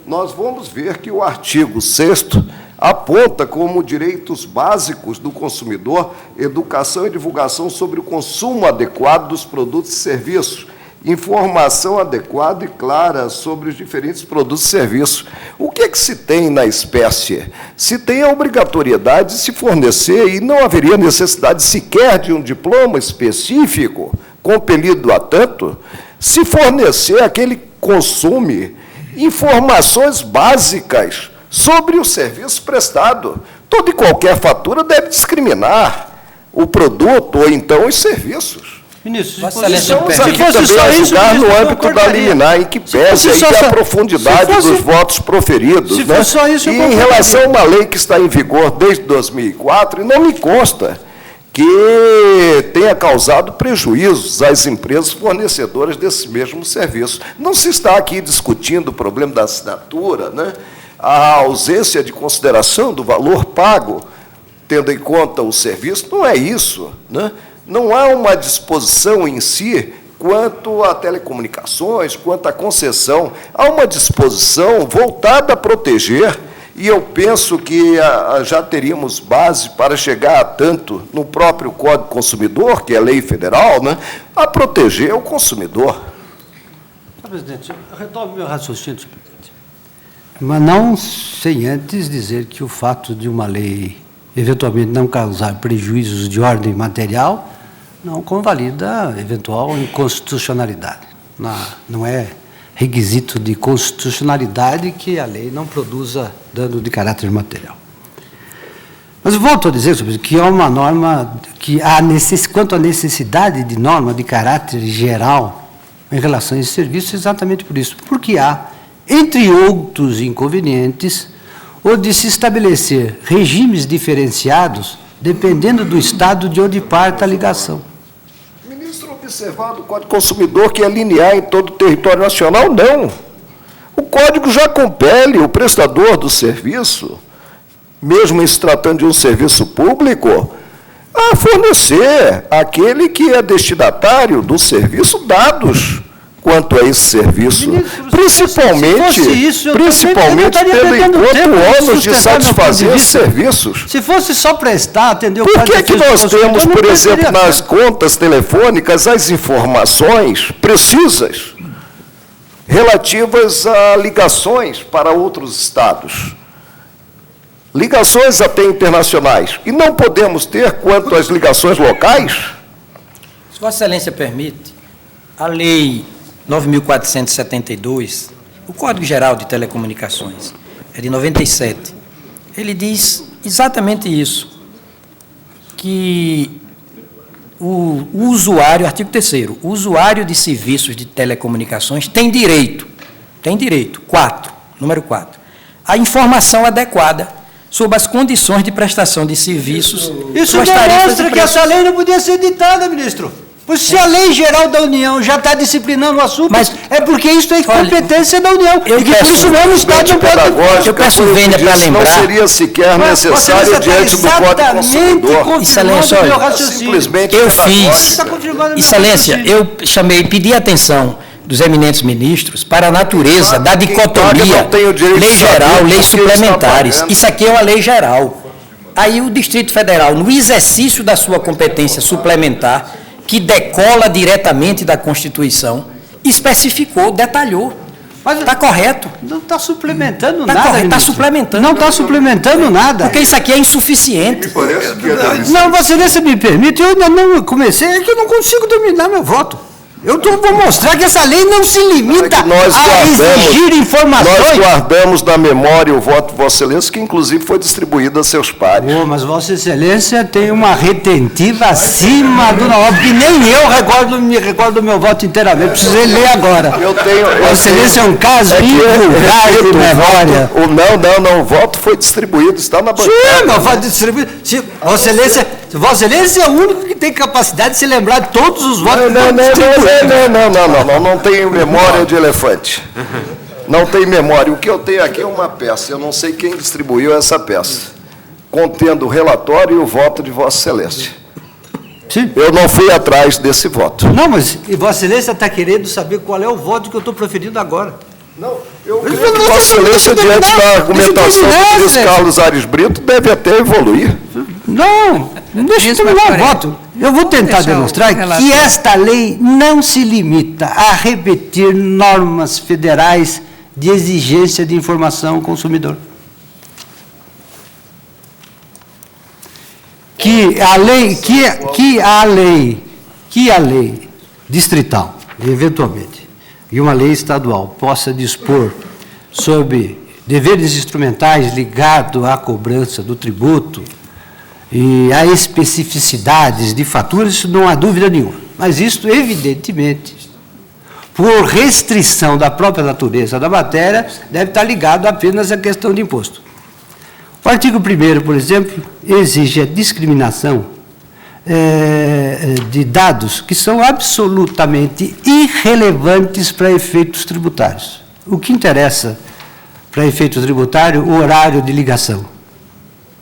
nós vamos ver que o artigo 6º aponta como direitos básicos do consumidor educação e divulgação sobre o consumo adequado dos produtos e serviços, informação adequada e clara sobre os diferentes produtos e serviços. O que é que se tem na espécie? Se tem a obrigatoriedade de se fornecer, e não haveria necessidade sequer de um diploma específico, compelido a tanto, se fornecer aquele que consome informações básicas sobre o serviço prestado. Toda e qualquer fatura deve discriminar o produto ou então os serviços. Ministro, se fosse só isso, no âmbito da liminar, em que pese aí a profundidade dos votos proferidos. Se fosse só isso, e em relação a uma lei que está em vigor desde 2004, e não me consta que tenha causado prejuízos às empresas fornecedoras desse mesmo serviço. Não se está aqui discutindo o problema da assinatura, a ausência de consideração do valor pago, tendo em conta o serviço, não é isso, Não há uma disposição em si quanto a telecomunicações, quanto à concessão. Há uma disposição voltada a proteger, e eu penso que já teríamos base para chegar a tanto no próprio Código do Consumidor, que é lei federal, a proteger o consumidor. Presidente, eu retomo meu raciocínio, presidente. Mas não sem antes dizer que o fato de uma lei eventualmente não causar prejuízos de ordem material não convalida eventual inconstitucionalidade. Não é requisito de constitucionalidade que a lei não produza dano de caráter material. Mas eu volto a dizer, senhor presidente, que há uma norma, quanto à necessidade de norma de caráter geral em relação a esse serviço, exatamente por isso, porque há, entre outros inconvenientes, o de se estabelecer regimes diferenciados dependendo do estado de onde parte a ligação. Ministro, observado o Código do Consumidor, que é linear em todo o território nacional, não. O Código já compele o prestador do serviço, mesmo em se tratando de um serviço público, a fornecer àquele que é destinatário do serviço dados quanto a esse serviço, principalmente tendo em conta o ônus de satisfazer os serviços. Se fosse só prestar, atender o Por que nós temos, por exemplo, nas contas telefônicas, as informações precisas relativas a ligações para outros estados? Ligações até internacionais. E não podemos ter quanto às ligações locais? Se Vossa Excelência permite, a Lei 9.472, o Código Geral de Telecomunicações, é de 97. Ele diz exatamente isso, que o usuário, artigo 3º, o usuário de serviços de telecomunicações tem direito, número 4, a informação adequada sobre as condições de prestação de serviços. Isso demonstra que essa lei não podia ser editada, ministro. Pois se a Lei Geral da União já está disciplinando o assunto, mas é porque isso é competência da União. E que por isso mesmo o Estado não pode... Eu peço vênia para lembrar... Não seria sequer necessário diante do Código do Consumidor. Excelência, olha, simplesmente eu fiz... Excelência, eu pedi a atenção dos eminentes ministros para a natureza da dicotomia lei geral, leis suplementares. Isso aqui é uma lei geral. Aí o Distrito Federal, no exercício da sua competência suplementar, que decola diretamente da Constituição, especificou, detalhou. Mas está correto. Não está suplementando nada. Está suplementando. Não está suplementando nada. Porque isso aqui é insuficiente. Me parece que não, Vossa Excelência me permite, eu ainda não comecei, é que eu não consigo terminar meu voto. Vou mostrar que essa lei não se limita a exigir informações. Nós guardamos na memória o voto de Vossa Excelência, que inclusive foi distribuído a seus pares. Mas Vossa Excelência tem uma retentiva acima do normal, porque nem eu me recordo do meu voto inteiramente. Precisei ler agora. Vossa Excelência é um caso invulgar de memória. Não, o voto foi distribuído, está na bancada. Sim, mas foi distribuído. Vossa Excelência é o único que tem capacidade de se lembrar de todos os votos que foram distribuídos. Não tenho memória de elefante. Não tenho memória. O que eu tenho aqui é uma peça. Eu não sei quem distribuiu essa peça, contendo o relatório e o voto de Vossa Excelência. Sim. Eu não fui atrás desse voto. Não, mas Vossa Excelência está querendo saber qual é o voto que eu estou proferindo agora. Não, eu creio que Vossa Excelência, diante da argumentação do ministro Carlos Aires Brito, deve até evoluir. Não, deixa eu terminar o voto. Eu vou tentar demonstrar que esta lei não se limita a repetir normas federais de exigência de informação ao consumidor. Que a lei distrital, eventualmente, e uma lei estadual possa dispor sobre deveres instrumentais ligados à cobrança do tributo e a especificidades de faturas, isso não há dúvida nenhuma. Mas isso, evidentemente, por restrição da própria natureza da matéria, deve estar ligado apenas à questão de imposto. O artigo 1º, por exemplo, exige a discriminação de dados que são absolutamente irrelevantes para efeitos tributários. O que interessa para efeito tributário? O horário de ligação,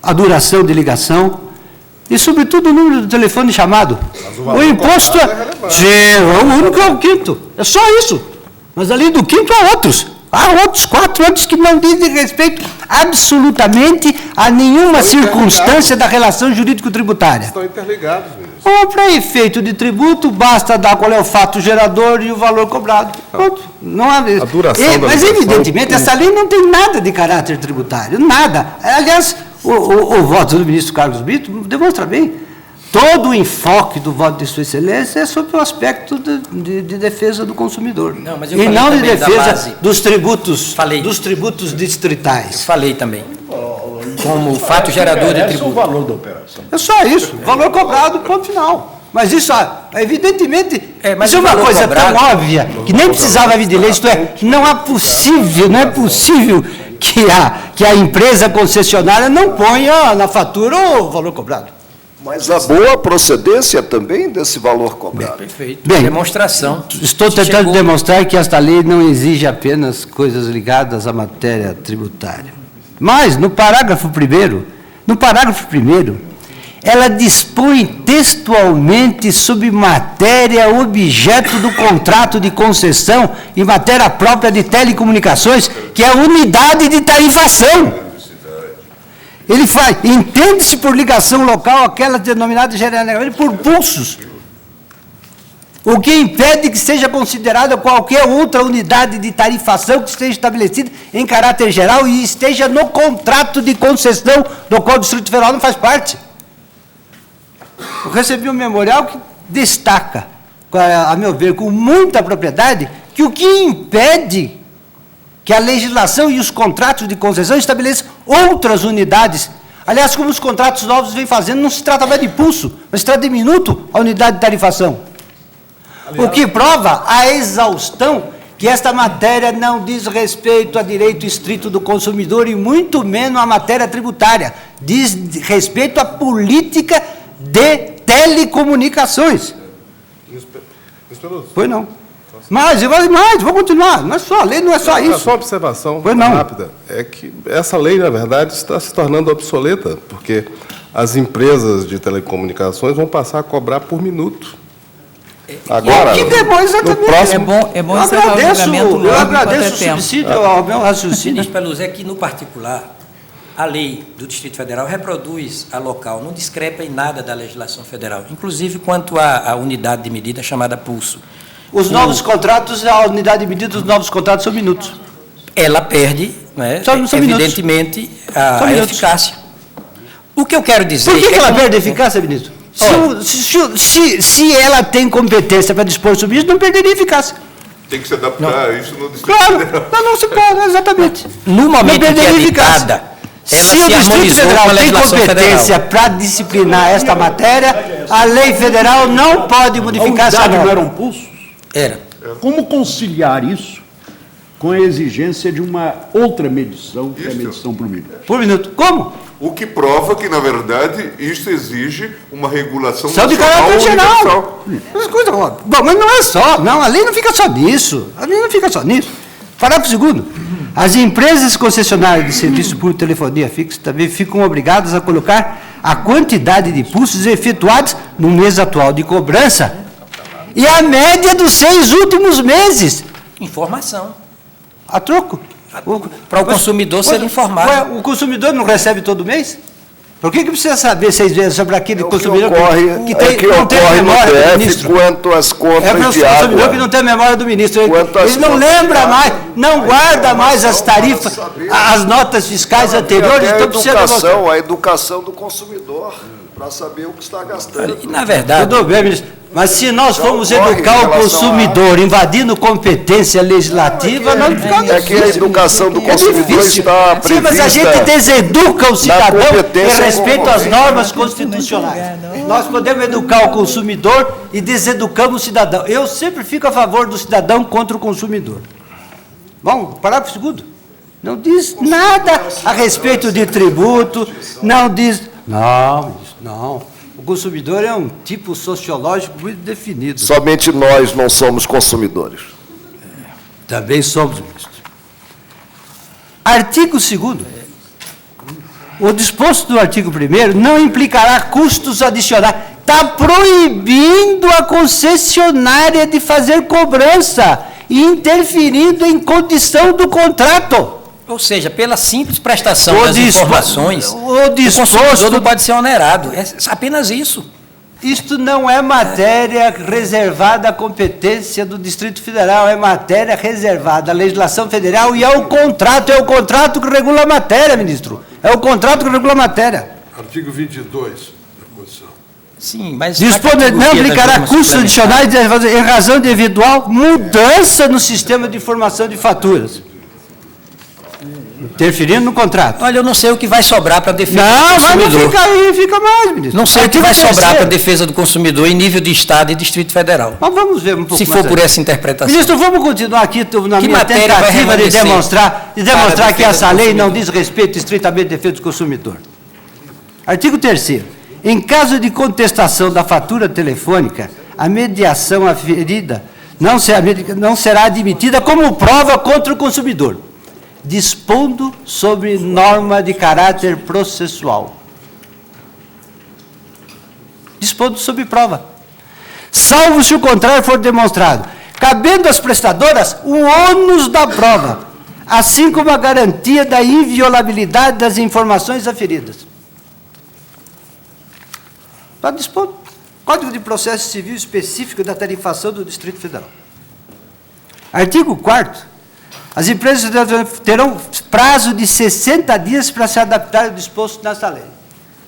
a duração de ligação e, sobretudo, o número do telefone chamado. O imposto é o único, é o quinto. É só isso. Mas, além do quinto, há outros. Há outros 4 outros que não dizem respeito absolutamente a nenhuma circunstância da relação jurídico-tributária. Estão interligados, ministro. Ou para efeito de tributo, basta dar qual é o fato gerador e o valor cobrado. Pronto. Não há... A duração mas, evidentemente, essa lei não tem nada de caráter tributário, nada. Aliás, o voto do ministro Carlos Brito demonstra bem. Todo o enfoque do voto de Sua Excelência é sobre o aspecto de defesa do consumidor. Não, mas eu e não de defesa dos tributos distritais. Eu falei também. Como fato gerador de tributo. O valor da operação. É só isso. Valor cobrado, ponto final. Mas isso, evidentemente, mas isso é uma coisa cobrado, tão óbvia que nem precisava vir de lei. Isto é, não é possível que a empresa concessionária não ponha na fatura o valor cobrado. Mas a boa procedência também desse valor cobrado. Perfeito. Bem, demonstração. Estou tentando demonstrar que esta lei não exige apenas coisas ligadas à matéria tributária. Mas, no parágrafo 1º, ela dispõe textualmente sobre matéria objeto do contrato de concessão e matéria própria de telecomunicações, que é a unidade de tarifação. Ele faz, entende-se por ligação local aquela denominada generalmente por pulsos, o que impede que seja considerada qualquer outra unidade de tarifação que esteja estabelecida em caráter geral e esteja no contrato de concessão do qual o Distrito Federal não faz parte. Eu recebi um memorial que destaca, a meu ver, com muita propriedade, que o que impede que a legislação e os contratos de concessão estabeleçam outras unidades. Aliás, como os contratos novos vêm fazendo, não se trata mais de pulso, mas se trata de minuto a unidade de tarifação. O que prova a exaustão que esta matéria não diz respeito a direito estrito do consumidor e muito menos a matéria tributária. Diz respeito à política de telecomunicações. Pois não. Mas, vou continuar. Não é só, a lei não é só isso. Só uma observação rápida. É que essa lei, na verdade, está se tornando obsoleta, porque as empresas de telecomunicações vão passar a cobrar por minuto. Agora, no próximo... É bom eu agradeço o subsídio ao meu raciocínio. Ministro Peluso, é que, no particular, a lei do Distrito Federal reproduz a local, não discrepa em nada da legislação federal, inclusive quanto à unidade de medida chamada pulso. Os novos contratos, a unidade de medida dos novos contratos são minutos. Ela perde, né, evidentemente, a eficácia. O que eu quero dizer... Por que ela perde a eficácia, ministro? Se ela tem competência para dispor sobre isso, não perderia eficácia. Tem que se adaptar a isso no Distrito Claro, Federal. não se pode, exatamente. No momento em que é editada, ela se harmonizou com a legislação competência federal. para disciplinar esta matéria, a lei federal não pode modificar essa Não norma. eram pulsos? Era. Como conciliar isso com a exigência de uma outra medição, que é a medição por minuto? Por minuto. Como? O que prova que, na verdade, isso exige uma regulação Só de nacional caráter geral. universal. Bom, mas não é só. Não, a lei não fica só nisso. A lei não fica só nisso. Parágrafo 2º. As empresas concessionárias de serviço por telefonia fixa também ficam obrigadas a colocar a quantidade de pulsos efetuados no mês atual de cobrança e a média dos 6 últimos meses. Informação. A troco. Para o consumidor ser informado. Ué, o consumidor não recebe todo mês? Por que precisa saber 6 vezes sobre aquele consumidor que não tem memória do ministro? Quanto às contas de água. Consumidor que não tem a memória do ministro. Ele não lembra mais, não guarda mais as tarifas, as notas fiscais anteriores. Então a educação do consumidor, para saber o que está gastando. E, na verdade... Tudo bem, ministro. Mas se nós formos educar o consumidor invadindo competência legislativa, nós não ficamos... É que a educação do consumidor está prevista... Sim, mas a gente deseduca o cidadão em respeito às normas constitucionais. Nós podemos educar o consumidor e deseducamos o cidadão. Eu sempre fico a favor do cidadão contra o consumidor. Bom, parágrafo 2º. Não diz nada a respeito de tributo, não diz... Não. O consumidor é um tipo sociológico muito definido. Somente nós não somos consumidores. Também somos, ministro. Artigo 2º. O disposto do artigo 1º não implicará custos adicionais. Está proibindo a concessionária de fazer cobrança e interferindo em condição do contrato. Ou seja, pela simples prestação das informações, o disposto não pode ser onerado. É apenas isso. Isto não é matéria reservada à competência do Distrito Federal, é matéria reservada à legislação federal e ao contrato. É o contrato que regula a matéria, ministro. É o contrato que regula a matéria. Artigo 22 da Constituição. Sim, mas... Não aplicará custos adicionais em razão de eventual mudança no sistema de informação de faturas. Interferindo no contrato. Olha, eu não sei o que vai sobrar para a defesa do consumidor. consumidor. Não, fica aí, fica mais, ministro. Não sei o que vai sobrar para a defesa do consumidor em nível de Estado e Distrito Federal. Mas vamos ver um pouco se mais for por essa interpretação. Ministro, vamos continuar aqui na minha tentativa de demonstrar que essa lei não diz respeito estritamente à defesa do consumidor. Artigo 3º. Em caso de contestação da fatura telefônica, a mediação aferida não será admitida como prova contra o consumidor, dispondo sobre norma de caráter processual. Dispondo sobre prova. Salvo se o contrário for demonstrado, cabendo às prestadoras o ônus da prova, assim como a garantia da inviolabilidade das informações aferidas. Está disposto. Código de Processo Civil específico da tarifação do Distrito Federal. Artigo 4º. As empresas terão prazo de 60 dias para se adaptar ao disposto nesta lei,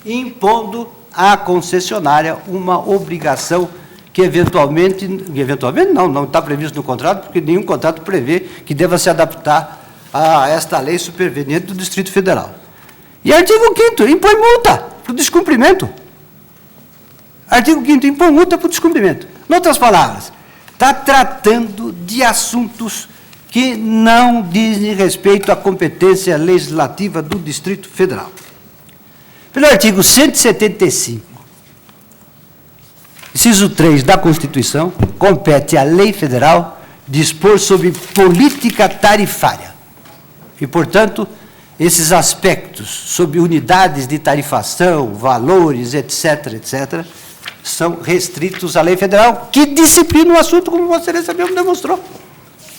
impondo à concessionária uma obrigação que eventualmente não está previsto no contrato, porque nenhum contrato prevê que deva se adaptar a esta lei superveniente do Distrito Federal. E artigo 5º, impõe multa por descumprimento. Artigo 5º, impõe multa por descumprimento. Em outras palavras, está tratando de assuntos que não dizem respeito à competência legislativa do Distrito Federal. Pelo artigo 175, inciso 3 da Constituição, compete à lei federal dispor sobre política tarifária. E, portanto, esses aspectos sobre unidades de tarifação, valores, etc., são restritos à lei federal, que disciplina o assunto, como Vossa Excelência mesmo demonstrou.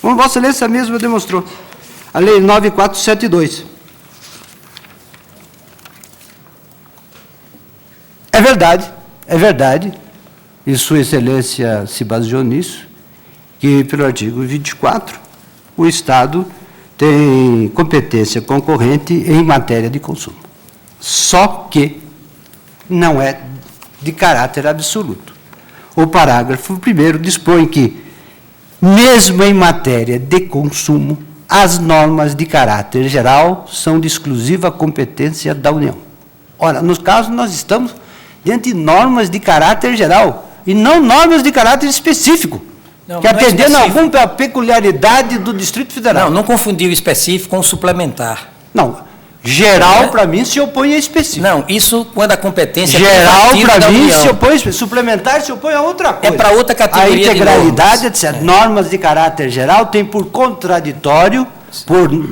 Como Vossa Excelência mesmo demonstrou. A Lei 9472. É verdade, e Sua Excelência se baseou nisso, que pelo artigo 24, o Estado tem competência concorrente em matéria de consumo. Só que não é de caráter absoluto. O parágrafo 1º dispõe que, mesmo em matéria de consumo, as normas de caráter geral são de exclusiva competência da União. Ora, nos casos, nós estamos diante de normas de caráter geral, e não normas de caráter específico, que atendendo a alguma peculiaridade do Distrito Federal. Não confundir o específico com o suplementar. Não. Geral, para mim, se opõe a específico. Não, isso quando a competência geral, para mim, se opõe a específico. Suplementar se opõe a outra coisa. É para outra categoria. A integralidade, etc. Normas de caráter geral tem por contraditório,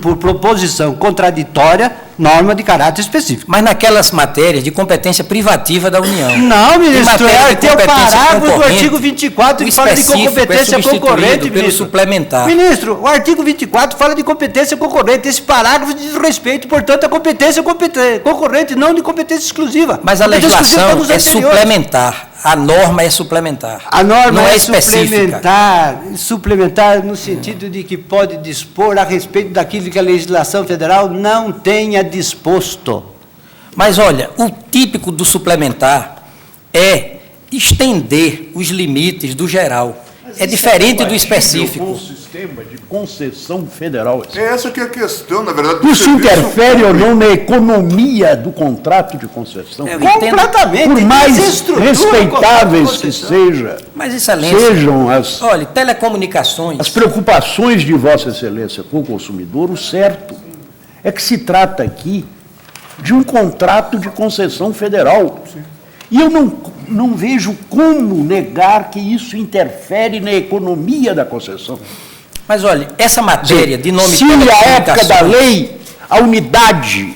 por proposição contraditória, norma de caráter específico. Mas naquelas matérias de competência privativa da União. Não, ministro, tem o parágrafo do artigo 24 que fala de competência concorrente, pelo suplementar. Ministro, o artigo 24 fala de competência concorrente. Esse parágrafo diz respeito, portanto, à competência concorrente, não de competência exclusiva. Mas a legislação é suplementar. A norma é suplementar. A norma não é específica. Suplementar no sentido de que pode dispor a respeito daquilo que a legislação federal não tenha disposto. Mas, olha, o típico do suplementar é estender os limites do geral. É diferente do específico. Com o sistema de concessão federal. É essa que é a questão, na verdade. Isso interfere ou não na economia do contrato de concessão? Completamente. Por mais respeitáveis que Mas, Excelência, sejam as, olha, telecomunicações. As preocupações de Vossa Excelência com o consumidor, o certo é que se trata aqui de um contrato de concessão federal. Sim. E eu não vejo como negar que isso interfere na economia da concessão. Mas, olha, essa matéria de nome se na época da lei, a unidade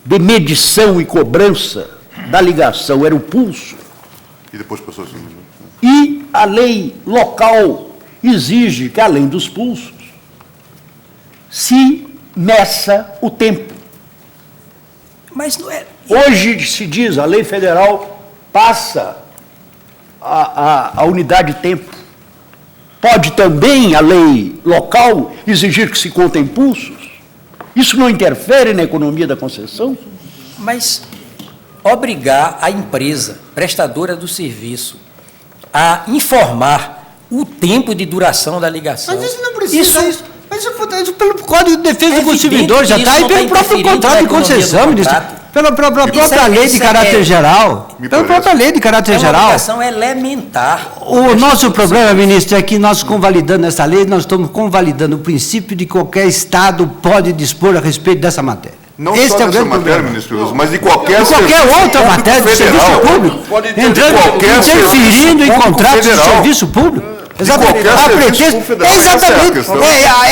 de medição e cobrança da ligação era o pulso, e depois passou assim, e a lei local exige que, além dos pulsos, se meça o tempo. Mas não é... Hoje se diz, a lei federal passa a unidade de tempo. Pode também a lei local exigir que se contem pulsos? Isso não interfere na economia da concessão? Mas obrigar a empresa prestadora do serviço a informar o tempo de duração da ligação... Mas isso não precisa... Isso pelo Código de Defesa do Consumidor já está, e pelo próprio contrato de concessão, ministro. Pela própria lei de caráter geral. Pela própria lei de caráter geral. É uma obrigação elementar. O nosso problema, ministro, é que nós, convalidando essa lei, nós estamos convalidando o princípio de que qualquer Estado pode dispor a respeito dessa matéria. Não esse só dessa matéria, ministro Wilson, mas de qualquer outra matéria de serviço público. Interferindo em contratos de serviço público. Exatamente.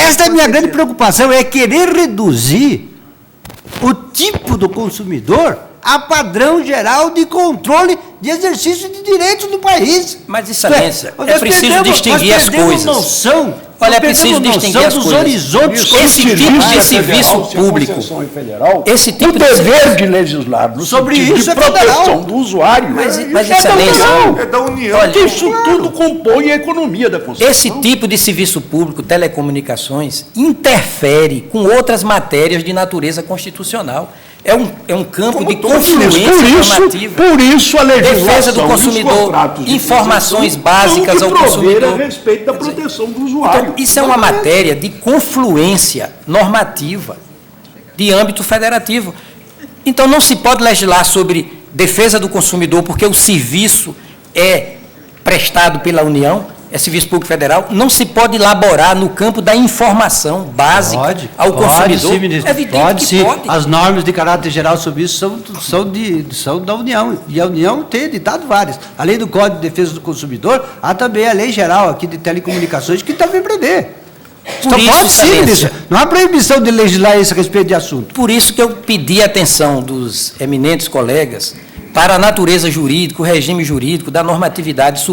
Essa é a minha grande preocupação, é querer reduzir o tipo do consumidor a padrão geral de controle de exercício de direitos do país. Mas, Excelência, é preciso distinguir as coisas. Olha, é preciso distinguir as coisas. Horizontes. Esse tipo de serviço público, esse tipo de dever de legislar sobre isso é proteção do usuário. Mas Excelência, é da União. Olha, isso tudo compõe a economia da concessão. Esse tipo de serviço público, telecomunicações, interfere com outras matérias de natureza constitucional. É um campo de confluência normativa. Por isso a legislação defesa do consumidor, informações básicas ao consumidor. A respeito da proteção do usuário. Então, isso é uma matéria de confluência normativa de âmbito federativo. Então, não se pode legislar sobre defesa do consumidor porque o serviço é prestado pela União, é serviço público federal, não se pode elaborar no campo da informação básica ao consumidor. Pode, sim. As normas de caráter geral sobre isso são da União, e a União tem editado várias. Além do Código de Defesa do Consumidor, há também a Lei Geral aqui de Telecomunicações, que também prevê. Não há proibição de legislar esse respeito de assunto. Por isso que eu pedi a atenção dos eminentes colegas para a natureza jurídica, o regime jurídico da normatividade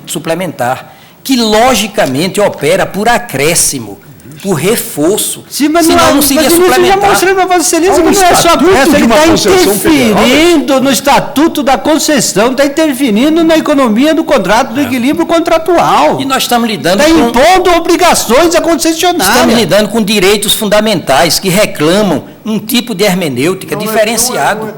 suplementar, que logicamente opera por acréscimo, por reforço. Sim, mas senão não seria suplementar. Já mostrei para Vossa Excelência que não é só essa, ele está interferindo no Estatuto da Concessão, está interferindo na economia do contrato, do equilíbrio contratual. E nós estamos lidando com... Está impondo obrigações à concessionária. Estamos lidando com direitos fundamentais que reclamam um tipo de hermenêutica diferenciado.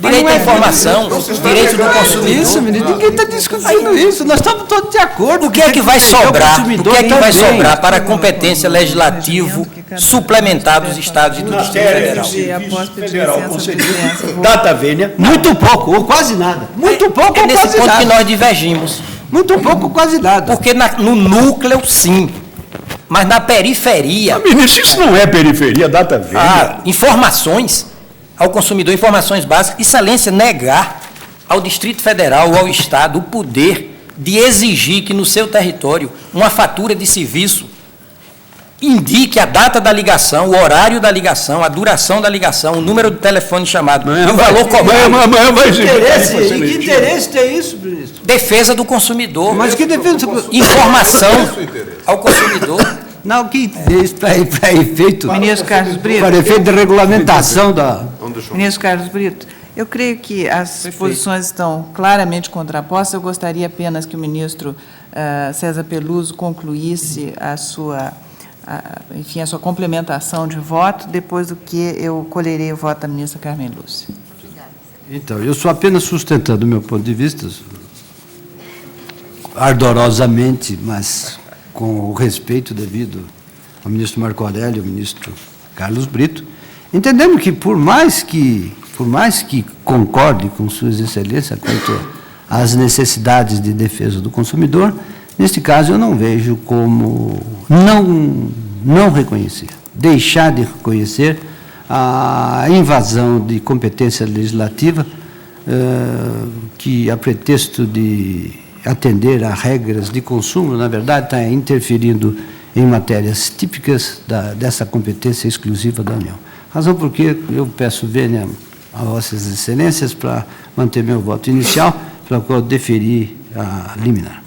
Direito à informação, direito do consumidor. Isso, ministro, ninguém está discutindo isso, nós estamos todos de acordo. O que é que vai sobrar? O que é que vai sobrar para a competência legislativa suplementar dos estados e do Distrito Federal? Data vênia. Muito pouco, ou quase nada. Muito pouco ou nesse quase ponto nada. que nós divergimos. Muito pouco ou quase nada. Porque no núcleo, sim. Mas na periferia... Ministro, isso não é periferia, data vênia. Informações ao consumidor, informações básicas. Excelência, negar ao Distrito Federal ou ao Estado o poder de exigir que no seu território uma fatura de serviço indique a data da ligação, o horário da ligação, a duração da ligação, o número de telefone chamado e o valor cobrado. Que interesse tem isso, ministro? Defesa do consumidor. Mas que defesa? Informação ao consumidor. Não, que interesse para efeito... Ministro Carlos Brito. Para efeito de regulamentação da... Ministro Carlos Brito, eu creio que as posições estão claramente contrapostas. Eu gostaria apenas que o ministro César Peluso concluísse a sua complementação de voto, depois do que eu colherei o voto da ministra Carmen Lúcia. Então, eu sou apenas sustentando o meu ponto de vista, ardorosamente, mas com o respeito devido ao ministro Marco Aurélio e ao ministro Carlos Brito, entendendo que, por mais que concorde com Suas Excelências quanto às necessidades de defesa do consumidor, neste caso eu não vejo como não reconhecer, deixar de reconhecer a invasão de competência legislativa que, a pretexto de atender a regras de consumo, na verdade, está interferindo em matérias típicas dessa competência exclusiva da União. Razão por que eu peço vênia a Vossas Excelências para manter meu voto inicial, pela qual eu deferi a liminar.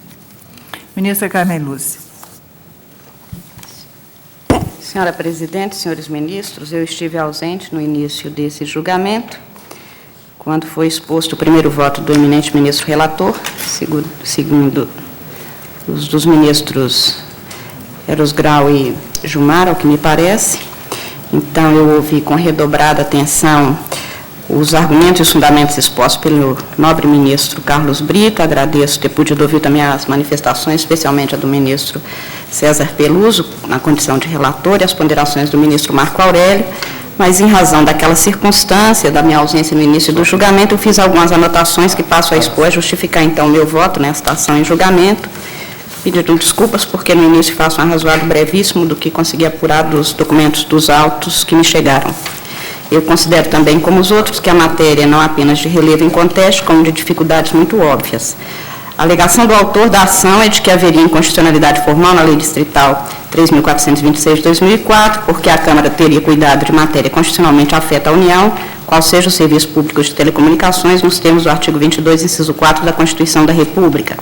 Ministra Carmen Lúcia. Senhora Presidente, senhores ministros, eu estive ausente no início desse julgamento, quando foi exposto o primeiro voto do eminente ministro relator, segundo os dos ministros Eros Grau e Gilmar, ao que me parece. Então, eu ouvi com redobrada atenção os argumentos e os fundamentos expostos pelo nobre ministro Carlos Brito. Agradeço ter podido ouvir também as manifestações, especialmente a do ministro César Peluso, na condição de relator, e as ponderações do ministro Marco Aurélio, mas em razão daquela circunstância, da minha ausência no início do julgamento, eu fiz algumas anotações que passo a expor, a justificar então o meu voto nesta ação em julgamento, pedindo desculpas porque no início faço um arrazoado brevíssimo do que consegui apurar dos documentos dos autos que me chegaram. Eu considero também, como os outros, que a matéria não apenas de relevo em contexto, como de dificuldades muito óbvias. A alegação do autor da ação é de que haveria inconstitucionalidade formal na Lei Distrital 3.426 de 2004, porque a Câmara teria cuidado de matéria constitucionalmente afeta à União, qual seja o serviço público de telecomunicações, nos termos do artigo 22, inciso 4 da Constituição da República.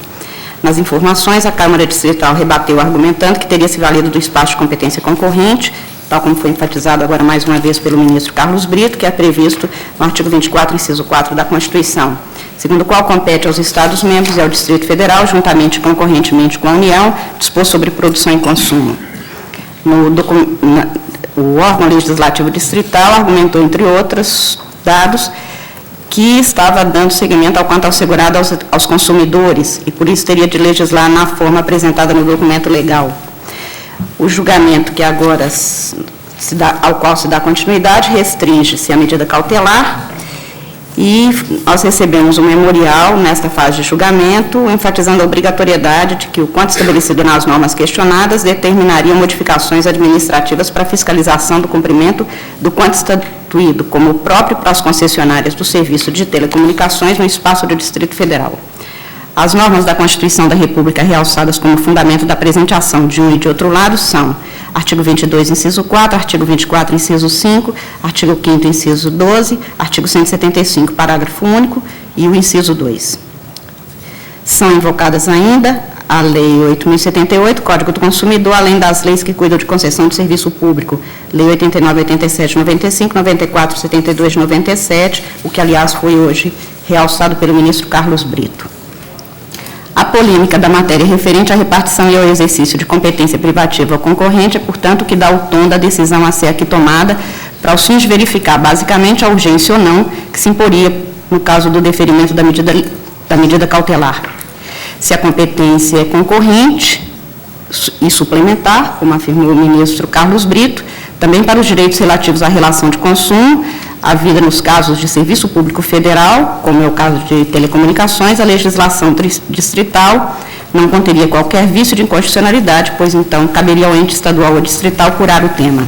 Nas informações, a Câmara Distrital rebateu argumentando que teria se valido do espaço de competência concorrente, tal como foi enfatizado agora mais uma vez pelo ministro Carlos Brito, que é previsto no artigo 24, inciso 4 da Constituição, segundo o qual compete aos Estados-membros e ao Distrito Federal, juntamente e concorrentemente com a União, dispor sobre produção e consumo. O órgão legislativo distrital argumentou, entre outros dados, que estava dando seguimento ao quanto assegurado aos consumidores e, por isso, teria de legislar na forma apresentada no documento legal. O julgamento que agora ao qual se dá continuidade restringe-se à medida cautelar e nós recebemos um memorial nesta fase de julgamento, enfatizando a obrigatoriedade de que o quanto estabelecido nas normas questionadas determinaria modificações administrativas para fiscalização do cumprimento do quanto instituído como próprio para as concessionárias do serviço de telecomunicações no espaço do Distrito Federal. As normas da Constituição da República realçadas como fundamento da presente ação de um e de outro lado são artigo 22, inciso 4, artigo 24, inciso 5, artigo 5º, inciso 12, artigo 175, parágrafo único e o inciso 2. São invocadas ainda a Lei 8.078, Código do Consumidor, além das leis que cuidam de concessão de serviço público, Lei 89, 87, 95, 94, 72, 97, o que, aliás, foi hoje realçado pelo ministro Carlos Brito. A polêmica da matéria referente à repartição e ao exercício de competência privativa ou concorrente é, portanto, que dá o tom da decisão a ser aqui tomada para os fins de verificar, basicamente, a urgência ou não que se imporia no caso do deferimento da medida cautelar. Se a competência é concorrente e suplementar, como afirmou o ministro Carlos Brito, também para os direitos relativos à relação de consumo, havida nos casos de serviço público federal, como é o caso de telecomunicações, a legislação distrital não conteria qualquer vício de inconstitucionalidade, pois então caberia ao ente estadual ou distrital curar o tema.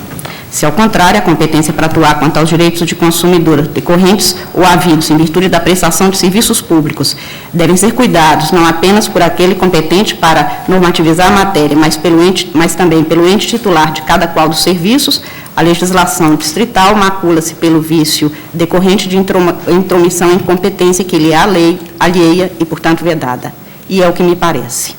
Se, ao contrário, a competência para atuar quanto aos direitos de consumidor decorrentes ou havidos em virtude da prestação de serviços públicos devem ser cuidados não apenas por aquele competente para normativizar a matéria, mas também pelo ente titular de cada qual dos serviços, a legislação distrital macula-se pelo vício decorrente de intromissão em competência que lhe é alheia e, portanto, vedada. E é o que me parece.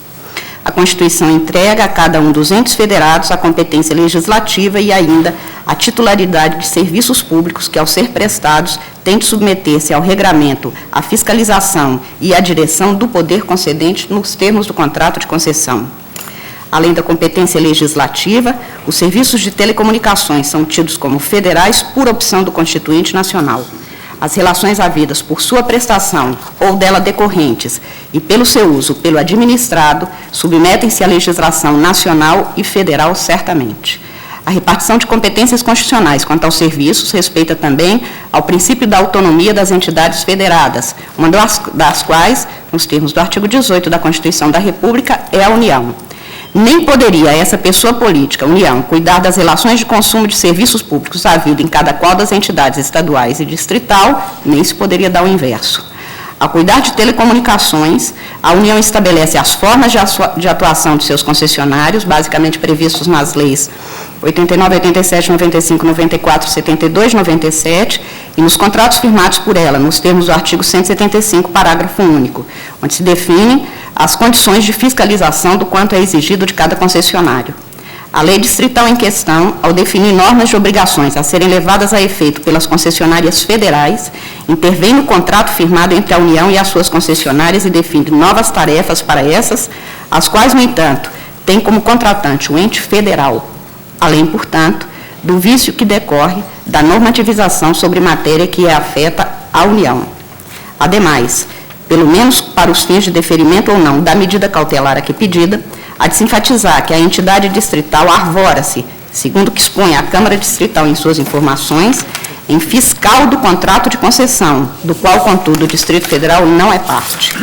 A Constituição entrega a cada um dos entes federados a competência legislativa e ainda a titularidade de serviços públicos que, ao ser prestados, têm de submeter-se ao regramento, à fiscalização e à direção do poder concedente nos termos do contrato de concessão. Além da competência legislativa, os serviços de telecomunicações são tidos como federais por opção do Constituinte Nacional. As relações havidas por sua prestação ou dela decorrentes e pelo seu uso pelo administrado submetem-se à legislação nacional e federal certamente. A repartição de competências constitucionais quanto aos serviços respeita também ao princípio da autonomia das entidades federadas, uma das quais, nos termos do artigo 18 da Constituição da República, é a União. Nem poderia essa pessoa política, União, cuidar das relações de consumo de serviços públicos havido em cada qual das entidades estaduais e distrital, nem se poderia dar o inverso. Ao cuidar de telecomunicações, a União estabelece as formas de atuação de seus concessionários, basicamente previstos nas leis 89, 87, 95, 94, 72, 97, e nos contratos firmados por ela, nos termos do artigo 175, parágrafo único, onde se definem as condições de fiscalização do quanto é exigido de cada concessionário. A lei distrital em questão, ao definir normas de obrigações a serem levadas a efeito pelas concessionárias federais, intervém no contrato firmado entre a União e as suas concessionárias e define novas tarefas para essas, as quais, no entanto, tem como contratante o ente federal, além, portanto, do vício que decorre da normativização sobre matéria que afeta a União. Ademais, pelo menos para os fins de deferimento ou não da medida cautelar aqui pedida, há de se enfatizar que a entidade distrital arvora-se, segundo o que expõe a Câmara Distrital em suas informações, em fiscal do contrato de concessão, do qual, contudo, o Distrito Federal não é parte.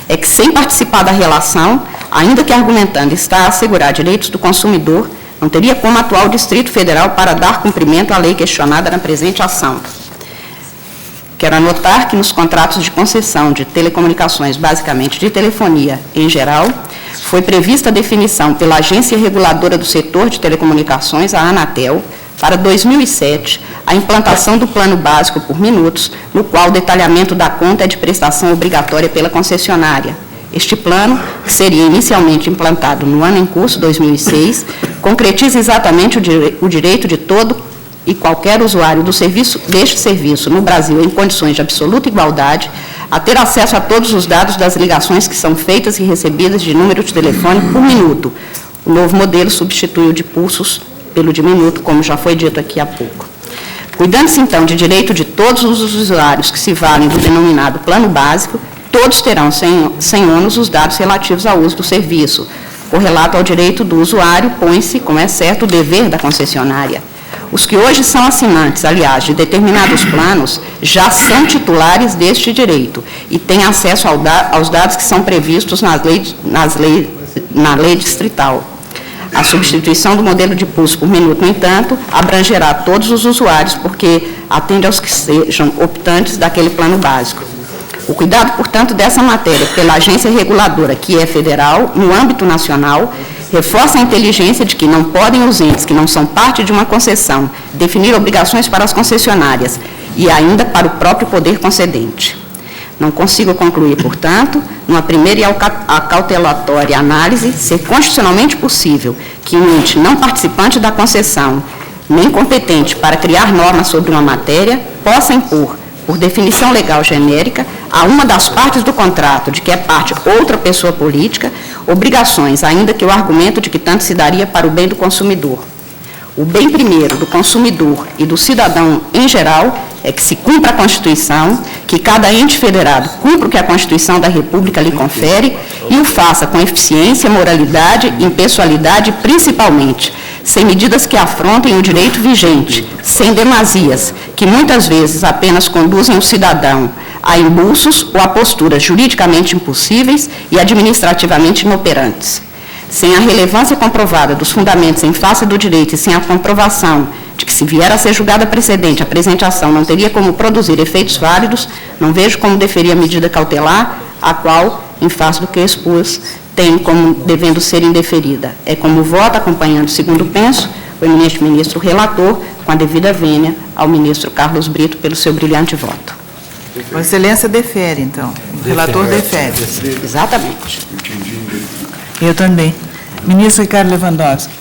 É que, sem participar da relação, ainda que argumentando está a assegurar direitos do consumidor, não teria como atuar o Distrito Federal para dar cumprimento à lei questionada na presente ação. Quero anotar que nos contratos de concessão de telecomunicações, basicamente de telefonia em geral, foi prevista a definição pela Agência Reguladora do Setor de Telecomunicações, a Anatel, para 2007, a implantação do plano básico por minutos, no qual o detalhamento da conta é de prestação obrigatória pela concessionária. Este plano, que seria inicialmente implantado no ano em curso, 2006, concretiza exatamente o direito de todo e qualquer usuário deste serviço no Brasil em condições de absoluta igualdade a ter acesso a todos os dados das ligações que são feitas e recebidas de número de telefone por minuto. O novo modelo substitui o de pulsos pelo de minuto, como já foi dito aqui há pouco. Cuidando-se, então, de direito de todos os usuários que se valem do denominado plano básico, todos terão, sem ônus, os dados relativos ao uso do serviço. Correlato ao direito do usuário, põe-se, como é certo, o dever da concessionária. Os que hoje são assinantes, aliás, de determinados planos, já são titulares deste direito e têm acesso aos dados que são previstos na lei distrital. A substituição do modelo de pulso por minuto, no entanto, abrangerá todos os usuários, porque atende aos que sejam optantes daquele plano básico. O cuidado, portanto, dessa matéria pela agência reguladora, que é federal, no âmbito nacional, reforça a inteligência de que não podem os entes que não são parte de uma concessão definir obrigações para as concessionárias e ainda para o próprio poder concedente. Não consigo concluir, portanto, numa primeira e acautelatória análise, ser constitucionalmente possível que um ente não participante da concessão, nem competente para criar normas sobre uma matéria, possa impor, por definição legal genérica, a uma das partes do contrato, de que é parte outra pessoa política, obrigações, ainda que o argumento de que tanto se daria para o bem do consumidor. O bem primeiro do consumidor e do cidadão em geral é que se cumpra a Constituição, que cada ente federado cumpra o que a Constituição da República lhe confere e o faça com eficiência, moralidade, impessoalidade, principalmente, sem medidas que afrontem o direito vigente, sem demasias, que muitas vezes apenas conduzem o cidadão a embuços ou a posturas juridicamente impossíveis e administrativamente inoperantes. Sem a relevância comprovada dos fundamentos em face do direito e sem a comprovação de que, se vier a ser julgada precedente, a presente ação não teria como produzir efeitos válidos, não vejo como deferir a medida cautelar, a qual, em face do que expus, tem como devendo ser indeferida. É como voto, acompanhando, segundo penso, o eminente ministro relator, com a devida vênia ao ministro Carlos Brito, pelo seu brilhante voto. Vossa Excelência defere, então. O relator defere. Exatamente. Eu também. Ministro Ricardo Lewandowski.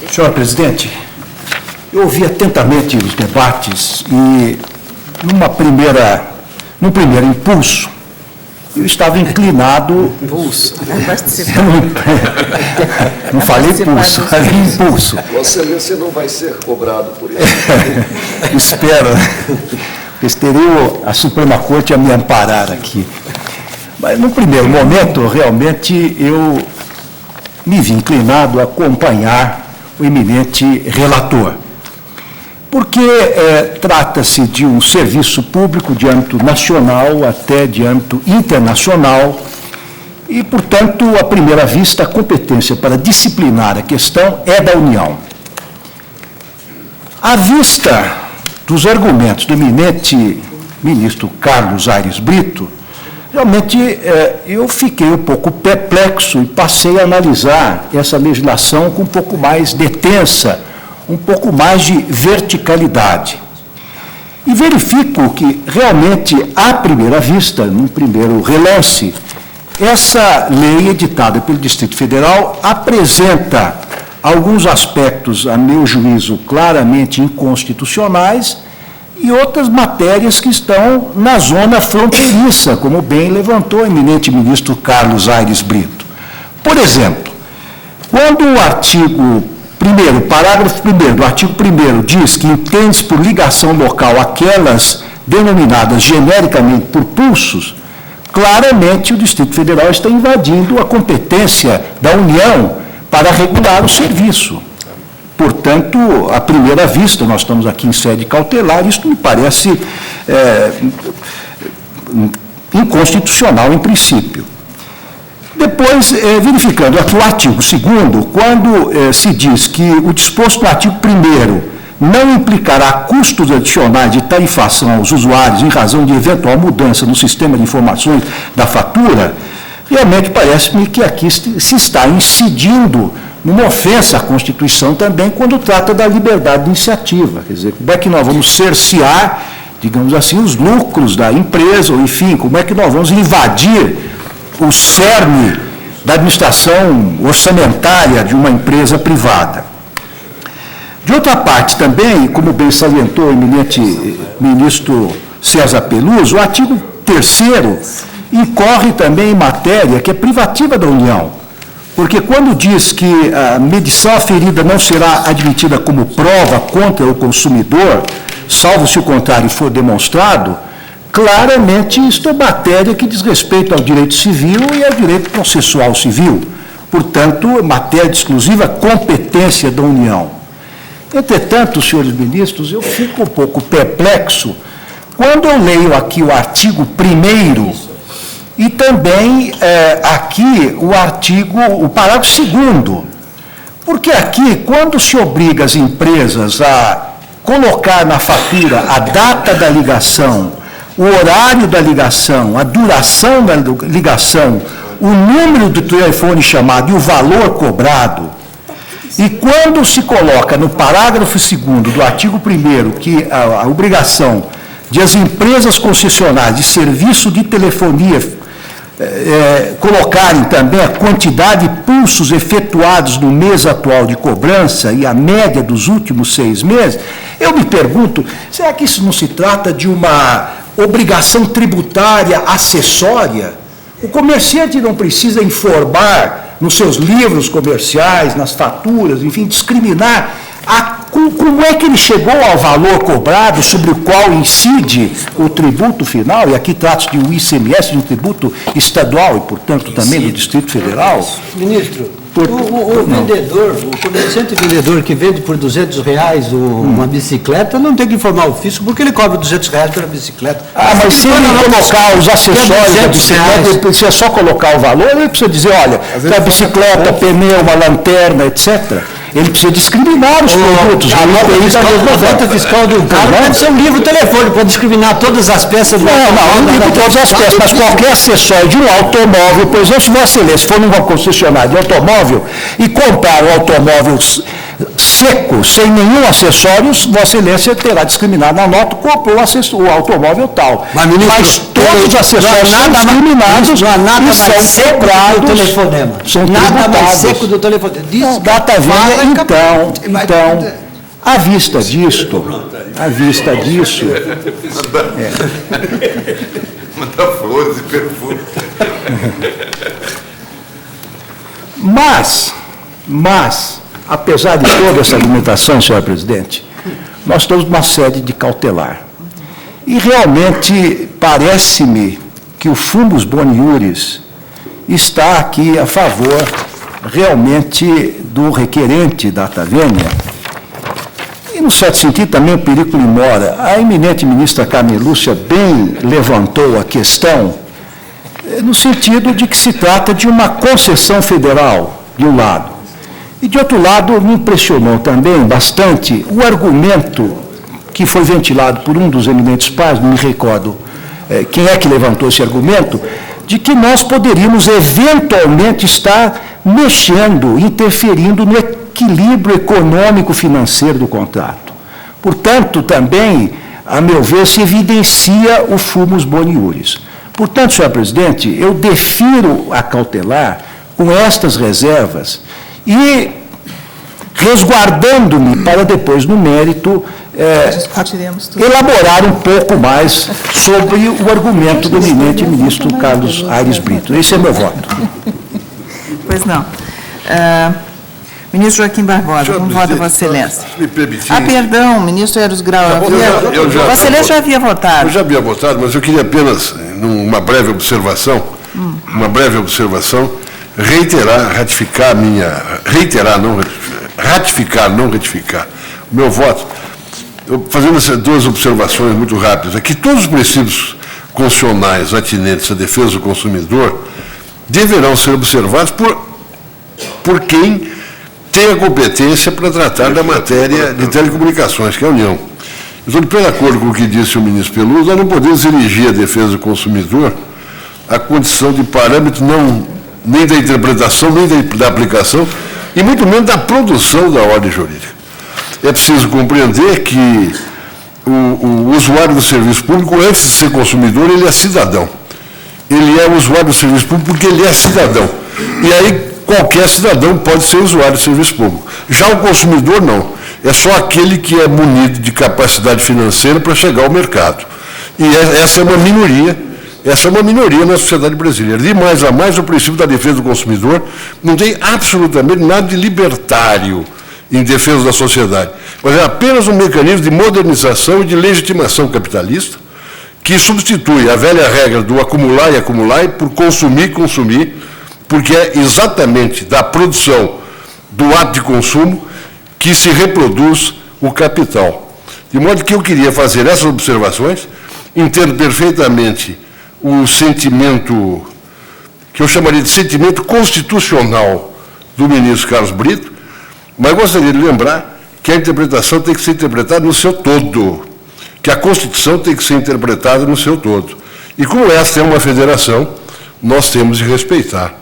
Senhora Presidente, eu ouvi atentamente os debates e, num primeiro impulso, eu estava inclinado... Pulso. Não falei pulso, falei impulso. Vossa Excelência não vai ser cobrado por isso. Espero. Eles teriam a Suprema Corte a me amparar aqui. Mas, no primeiro momento, realmente, eu me vi inclinado a acompanhar o eminente relator. Porque trata-se de um serviço público de âmbito nacional até de âmbito internacional e, portanto, à primeira vista, a competência para disciplinar a questão é da União. À vista dos argumentos do eminente ministro Carlos Aires Brito, realmente eu fiquei um pouco perplexo e passei a analisar essa legislação com um pouco mais de detença, um pouco mais de verticalidade. E verifico que, realmente, à primeira vista, num primeiro relance, essa lei editada pelo Distrito Federal apresenta alguns aspectos, a meu juízo, claramente inconstitucionais e outras matérias que estão na zona fronteiriça, como bem levantou o eminente ministro Carlos Aires Brito. Por exemplo, quando o artigo 1º, parágrafo 1º do artigo 1º diz que entende-se por ligação local aquelas denominadas genericamente por pulsos, claramente o Distrito Federal está invadindo a competência da União para regular o serviço. Portanto, à primeira vista, nós estamos aqui em sede cautelar, isso me parece inconstitucional em princípio. Depois, verificando aqui o artigo 2º, quando se diz que o disposto no artigo 1º não implicará custos adicionais de tarifação aos usuários em razão de eventual mudança no sistema de informações da fatura, realmente parece-me que aqui se está incidindo numa ofensa à Constituição também quando trata da liberdade de iniciativa. Quer dizer, como é que nós vamos cercear, digamos assim, os lucros da empresa, ou enfim, como é que nós vamos invadir o cerne da administração orçamentária de uma empresa privada. De outra parte também, como bem salientou o eminente ministro César Peluso, o artigo 3º incorre também em matéria que é privativa da União, porque quando diz que a medição aferida não será admitida como prova contra o consumidor, salvo se o contrário for demonstrado, claramente isto é matéria que diz respeito ao direito civil e ao direito processual civil. Portanto, matéria de exclusiva competência da União. Entretanto, senhores ministros, eu fico um pouco perplexo quando eu leio aqui o artigo 1º e também aqui o parágrafo 2º. Porque aqui, quando se obriga as empresas a colocar na fatura a data da ligação, o horário da ligação, a duração da ligação, o número do telefone chamado e o valor cobrado, e quando se coloca no parágrafo 2º do artigo 1º que a obrigação de as empresas concessionárias de serviço de telefonia colocarem também a quantidade de pulsos efetuados no mês atual de cobrança e a média dos últimos 6 meses, eu me pergunto, será que isso não se trata de uma obrigação tributária acessória? O comerciante não precisa informar nos seus livros comerciais, nas faturas, enfim, discriminar Como é que ele chegou ao valor cobrado sobre o qual incide o tributo final, e aqui trata-se de um ICMS, de um tributo estadual e, portanto, também do Distrito Federal? Ministro, o vendedor, o comerciante vendedor que vende por R$200 uma bicicleta, não tem que informar o fisco, porque ele cobra R$200 pela bicicleta. Mas se ele colocar os acessórios da bicicleta, ele precisa só colocar o valor, ele precisa dizer, olha, a bicicleta, pneu, uma lanterna, etc., ele precisa discriminar os produtos. A nota fiscal do carro pode ser um livro telefone, pode discriminar todas as peças do automóvel. Não todas as peças, mas qualquer acessório de um automóvel, por exemplo, se Vossa Excelência for numa concessionária de automóvel e comprar um automóvel seco, sem nenhum acessório, Vossa Excelência terá discriminado na nota, comprou o automóvel tal. Mas todos os acessórios são discriminados não há nada e mais são seco cobrados, do telefonema. São nada mais seco do telefonema. Data vênia, então, à vista disto, Manda flores e perfume. Mas, apesar de toda essa limitação, senhor presidente, nós temos uma sede de cautelar. E realmente parece-me que o Fumus Boni Iuris está aqui a favor realmente do requerente data vênia. E, no certo sentido, também o perigo mora. A eminente ministra Carmen Lúcia bem levantou a questão no sentido de que se trata de uma concessão federal, de um lado. E, de outro lado, me impressionou também bastante o argumento que foi ventilado por um dos eminentes pais, não me recordo quem é que levantou esse argumento, de que nós poderíamos eventualmente estar mexendo, interferindo no equilíbrio econômico-financeiro do contrato. Portanto, também, a meu ver, se evidencia o Fumus Boni Iuris. Portanto, senhor presidente, eu defiro a cautelar com estas reservas e resguardando-me para depois, no mérito, elaborar um pouco mais sobre o argumento do eminente ministro Carlos Aires Brito. Esse é meu voto. Pois não. Ministro Joaquim Barbosa, como vota Vossa Excelência? Me permitir. Perdão, ministro Eros Grau. Vossa Excelência já havia votado. Eu já havia votado, mas eu queria apenas, numa breve observação, ratificar, não retificar o meu voto, fazendo essas duas observações muito rápidas. É que todos os princípios constitucionais atinentes à defesa do consumidor deverão ser observados por quem tem a competência para tratar da matéria de telecomunicações, que é a União. Eu estou de pleno acordo com o que disse o ministro Peluso, nós não podemos erigir a defesa do consumidor à condição de parâmetro nem da interpretação, nem da aplicação, e muito menos da produção da ordem jurídica. É preciso compreender que o usuário do serviço público, antes de ser consumidor, ele é cidadão. Ele é usuário do serviço público porque ele é cidadão. E aí, qualquer cidadão pode ser usuário do serviço público. Já o consumidor, não. É só aquele que é munido de capacidade financeira para chegar ao mercado. E essa é uma minoria. Essa é uma minoria na sociedade brasileira. De mais a mais, o princípio da defesa do consumidor não tem absolutamente nada de libertário em defesa da sociedade, mas é apenas um mecanismo de modernização e de legitimação capitalista que substitui a velha regra do acumular e por consumir, porque é exatamente da produção do ato de consumo que se reproduz o capital. De modo que eu queria fazer essas observações, entendo perfeitamente o sentimento, que eu chamaria de sentimento constitucional do ministro Carlos Brito, mas gostaria de lembrar que a interpretação tem que ser interpretada no seu todo, que a Constituição tem que ser interpretada no seu todo. E como esta é uma federação, nós temos de respeitar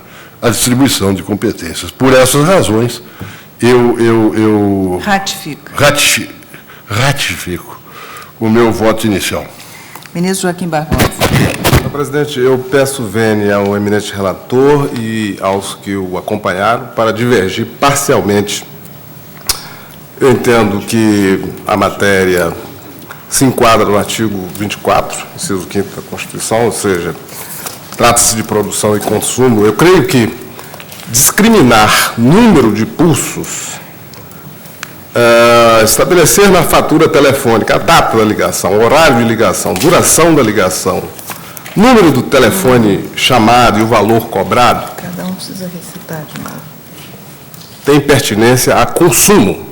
a distribuição de competências. Por essas razões, eu ratifico o meu voto inicial. Ministro Joaquim Barbosa. Senhor presidente, eu peço vênia ao eminente relator e aos que o acompanharam para divergir parcialmente. Eu entendo que a matéria se enquadra no artigo 24, inciso 5º da Constituição, ou seja, trata-se de produção e consumo. Eu creio que discriminar número de pulsos estabelecer na fatura telefônica a data da ligação, horário de ligação, duração da ligação, número do telefone chamado e o valor cobrado. Cada um precisa recitar de novo. Tem pertinência a consumo.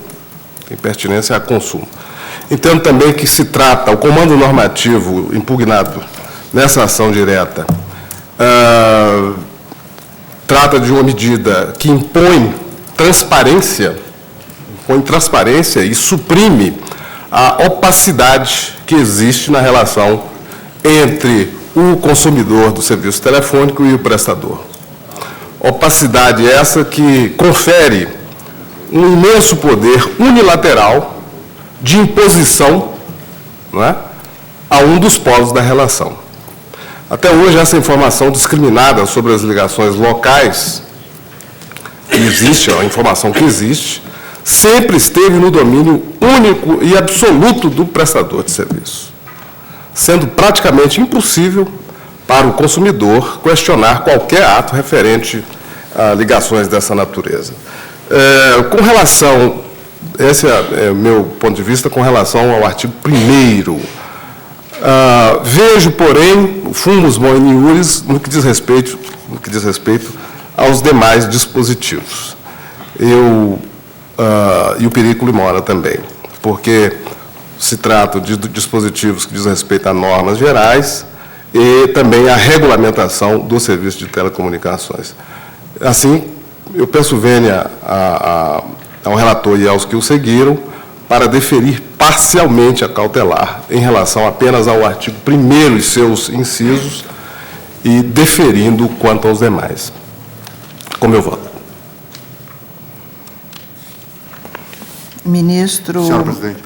Tem pertinência a consumo. Entendo também que se trata, o comando normativo impugnado nessa ação direta, trata de uma medida que impõe transparência e suprime a opacidade que existe na relação entre o consumidor do serviço telefônico e o prestador. Opacidade essa que confere um imenso poder unilateral de imposição, não é, a um dos polos da relação. Até hoje, essa informação discriminada sobre as ligações locais, que existe, a informação que existe, sempre esteve no domínio único e absoluto do prestador de serviço, sendo praticamente impossível para o consumidor questionar qualquer ato referente a ligações dessa natureza. Com relação, esse é o meu ponto de vista, com relação ao artigo 1º, vejo, porém, o fumus boni iuris no que diz respeito aos demais dispositivos. E o perigo mora também, porque se trata de dispositivos que dizem respeito a normas gerais e também a regulamentação do serviço de telecomunicações. Assim, eu peço vênia ao relator e aos que o seguiram para deferir parcialmente a cautelar em relação apenas ao artigo 1º e seus incisos e deferindo quanto aos demais. Como eu voto. Ministro... Senhora Presidente.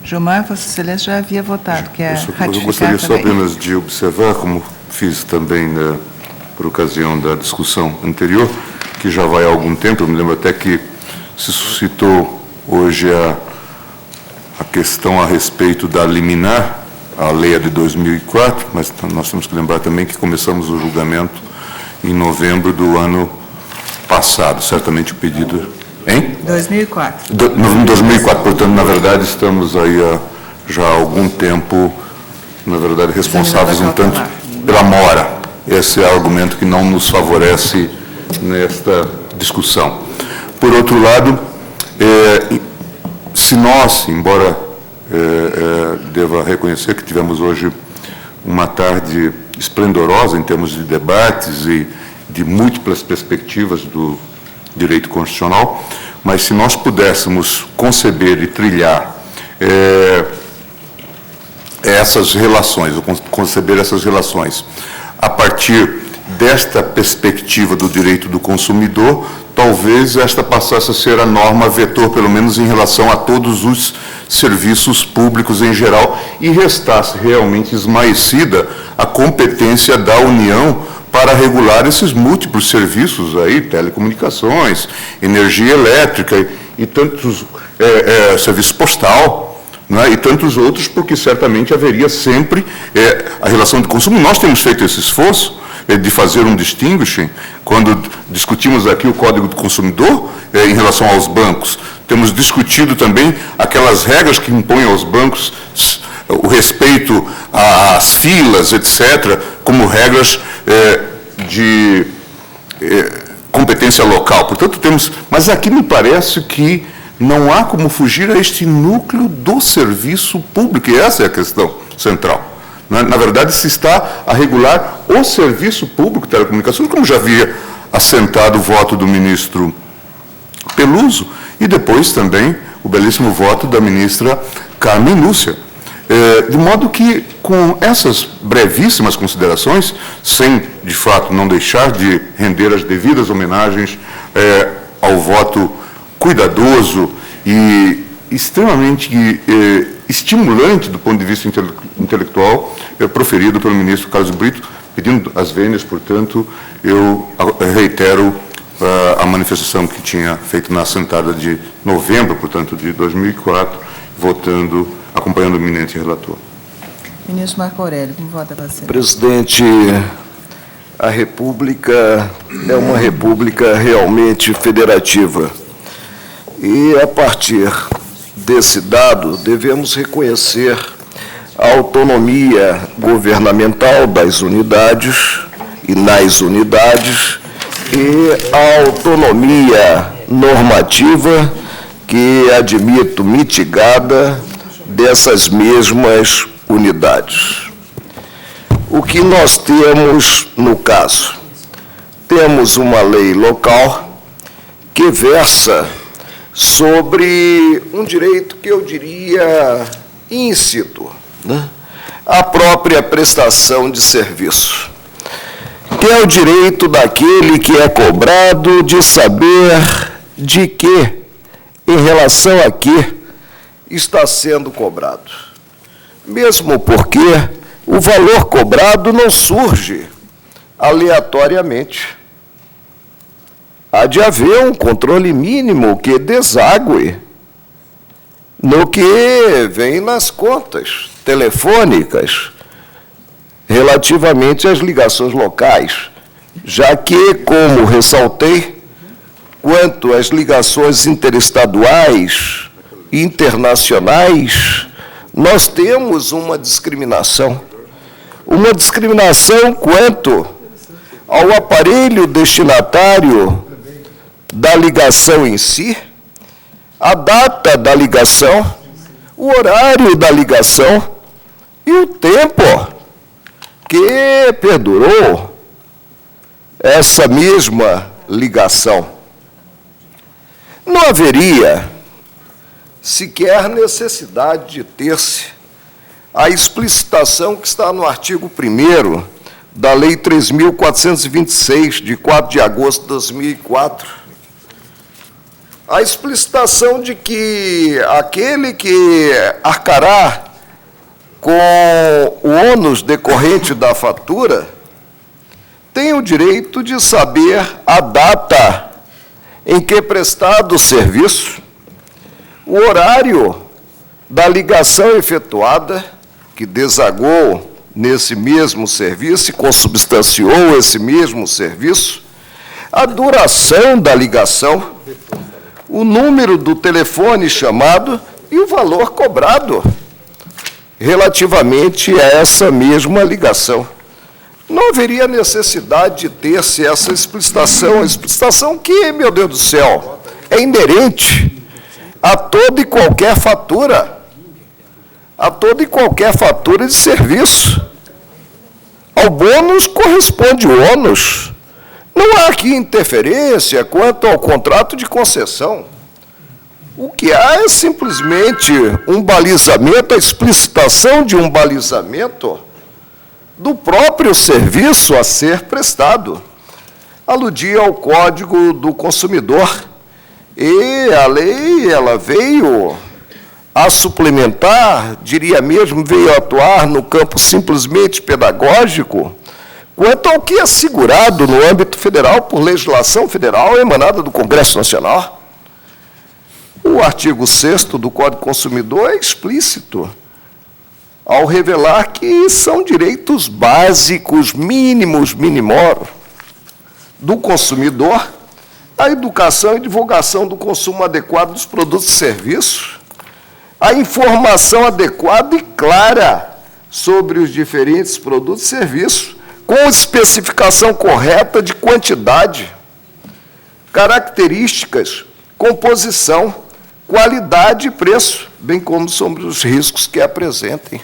Gilmar, Vossa Excelência já havia votado, quer ratificar Eu gostaria só também? apenas de observar, como fiz também por ocasião da discussão anterior, que já vai há algum tempo, eu me lembro até que se suscitou hoje a questão a respeito da liminar, a lei é de 2004, mas nós temos que lembrar também que começamos o julgamento em novembro do ano passado, certamente o pedido... Hein? 2004. Em 2004, portanto, na verdade, estamos aí já há algum tempo, na verdade, responsáveis um tanto pela mora. Esse é o argumento que não nos favorece nesta discussão. Por outro lado, se nós, embora deva reconhecer que tivemos hoje uma tarde esplendorosa em termos de debates e de múltiplas perspectivas do direito constitucional, mas se nós pudéssemos conceber e trilhar essas relações, ou conceber essas relações a partir desta perspectiva do direito do consumidor, talvez esta passasse a ser a norma vetor, pelo menos em relação a todos os serviços públicos em geral, e restasse realmente esmaecida a competência da União para regular esses múltiplos serviços aí, telecomunicações, energia elétrica e tantos serviço postal, né, e tantos outros, porque certamente haveria sempre a relação de consumo. Nós temos feito esse esforço de fazer um distinguishing, quando discutimos aqui o Código do Consumidor em relação aos bancos. Temos discutido também aquelas regras que impõem aos bancos o respeito às filas, etc., como regras de competência local. Portanto, mas aqui me parece que não há como fugir a este núcleo do serviço público, e essa é a questão central. Na verdade, se está a regular o serviço público de telecomunicações, como já havia assentado o voto do ministro Peluso, e depois também o belíssimo voto da ministra Carmen Lúcia. De modo que, com essas brevíssimas considerações, sem, de fato, não deixar de render as devidas homenagens ao voto cuidadoso e extremamente estimulante do ponto de vista intelectual proferido pelo ministro Carlos Brito, pedindo as vênias, portanto, eu reitero a manifestação que tinha feito na assentada de novembro, portanto, de 2004, acompanhando o eminente relator. Ministro Marco Aurélio, como vota você? Presidente, a República é uma república realmente federativa. E, a partir desse dado, devemos reconhecer a autonomia governamental das unidades e nas unidades e a autonomia normativa que admito mitigada dessas mesmas unidades. O que nós temos no caso? Temos uma lei local que versa sobre um direito que eu diria íncito, né? A própria prestação de serviço, que é o direito daquele que é cobrado de saber de que, em relação a que está sendo cobrado. Mesmo porque o valor cobrado não surge aleatoriamente. Há de haver um controle mínimo que desague no que vem nas contas telefônicas relativamente às ligações locais, já que, como ressaltei, quanto às ligações interestaduais e internacionais, nós temos uma discriminação quanto ao aparelho destinatário da ligação em si, a data da ligação, o horário da ligação e o tempo que perdurou essa mesma ligação. Não haveria sequer necessidade de ter-se a explicitação que está no artigo 1º da Lei 3.426, de 4 de agosto de 2004, a explicitação de que aquele que arcará com o ônus decorrente da fatura tem o direito de saber a data em que prestado o serviço, o horário da ligação efetuada, que desagou nesse mesmo serviço e consubstanciou esse mesmo serviço, a duração da ligação, o número do telefone chamado e o valor cobrado relativamente a essa mesma ligação. Não haveria necessidade de ter-se essa explicitação que, meu Deus do céu, é inerente a toda e qualquer fatura, de serviço. Ao bônus corresponde o ônus. Não há aqui interferência quanto ao contrato de concessão. O que há é simplesmente um balizamento, a explicitação de um balizamento do próprio serviço a ser prestado. Aludia ao Código do Consumidor. E a lei, ela veio a suplementar, diria mesmo, veio a atuar no campo simplesmente pedagógico, quanto ao que é assegurado no âmbito federal por legislação federal emanada do Congresso Nacional. O artigo 6º do Código do Consumidor é explícito ao revelar que são direitos básicos, mínimos, minimorum, do consumidor, a educação e divulgação do consumo adequado dos produtos e serviços, a informação adequada e clara sobre os diferentes produtos e serviços, com especificação correta de quantidade, características, composição, qualidade e preço, bem como sobre os riscos que apresentem.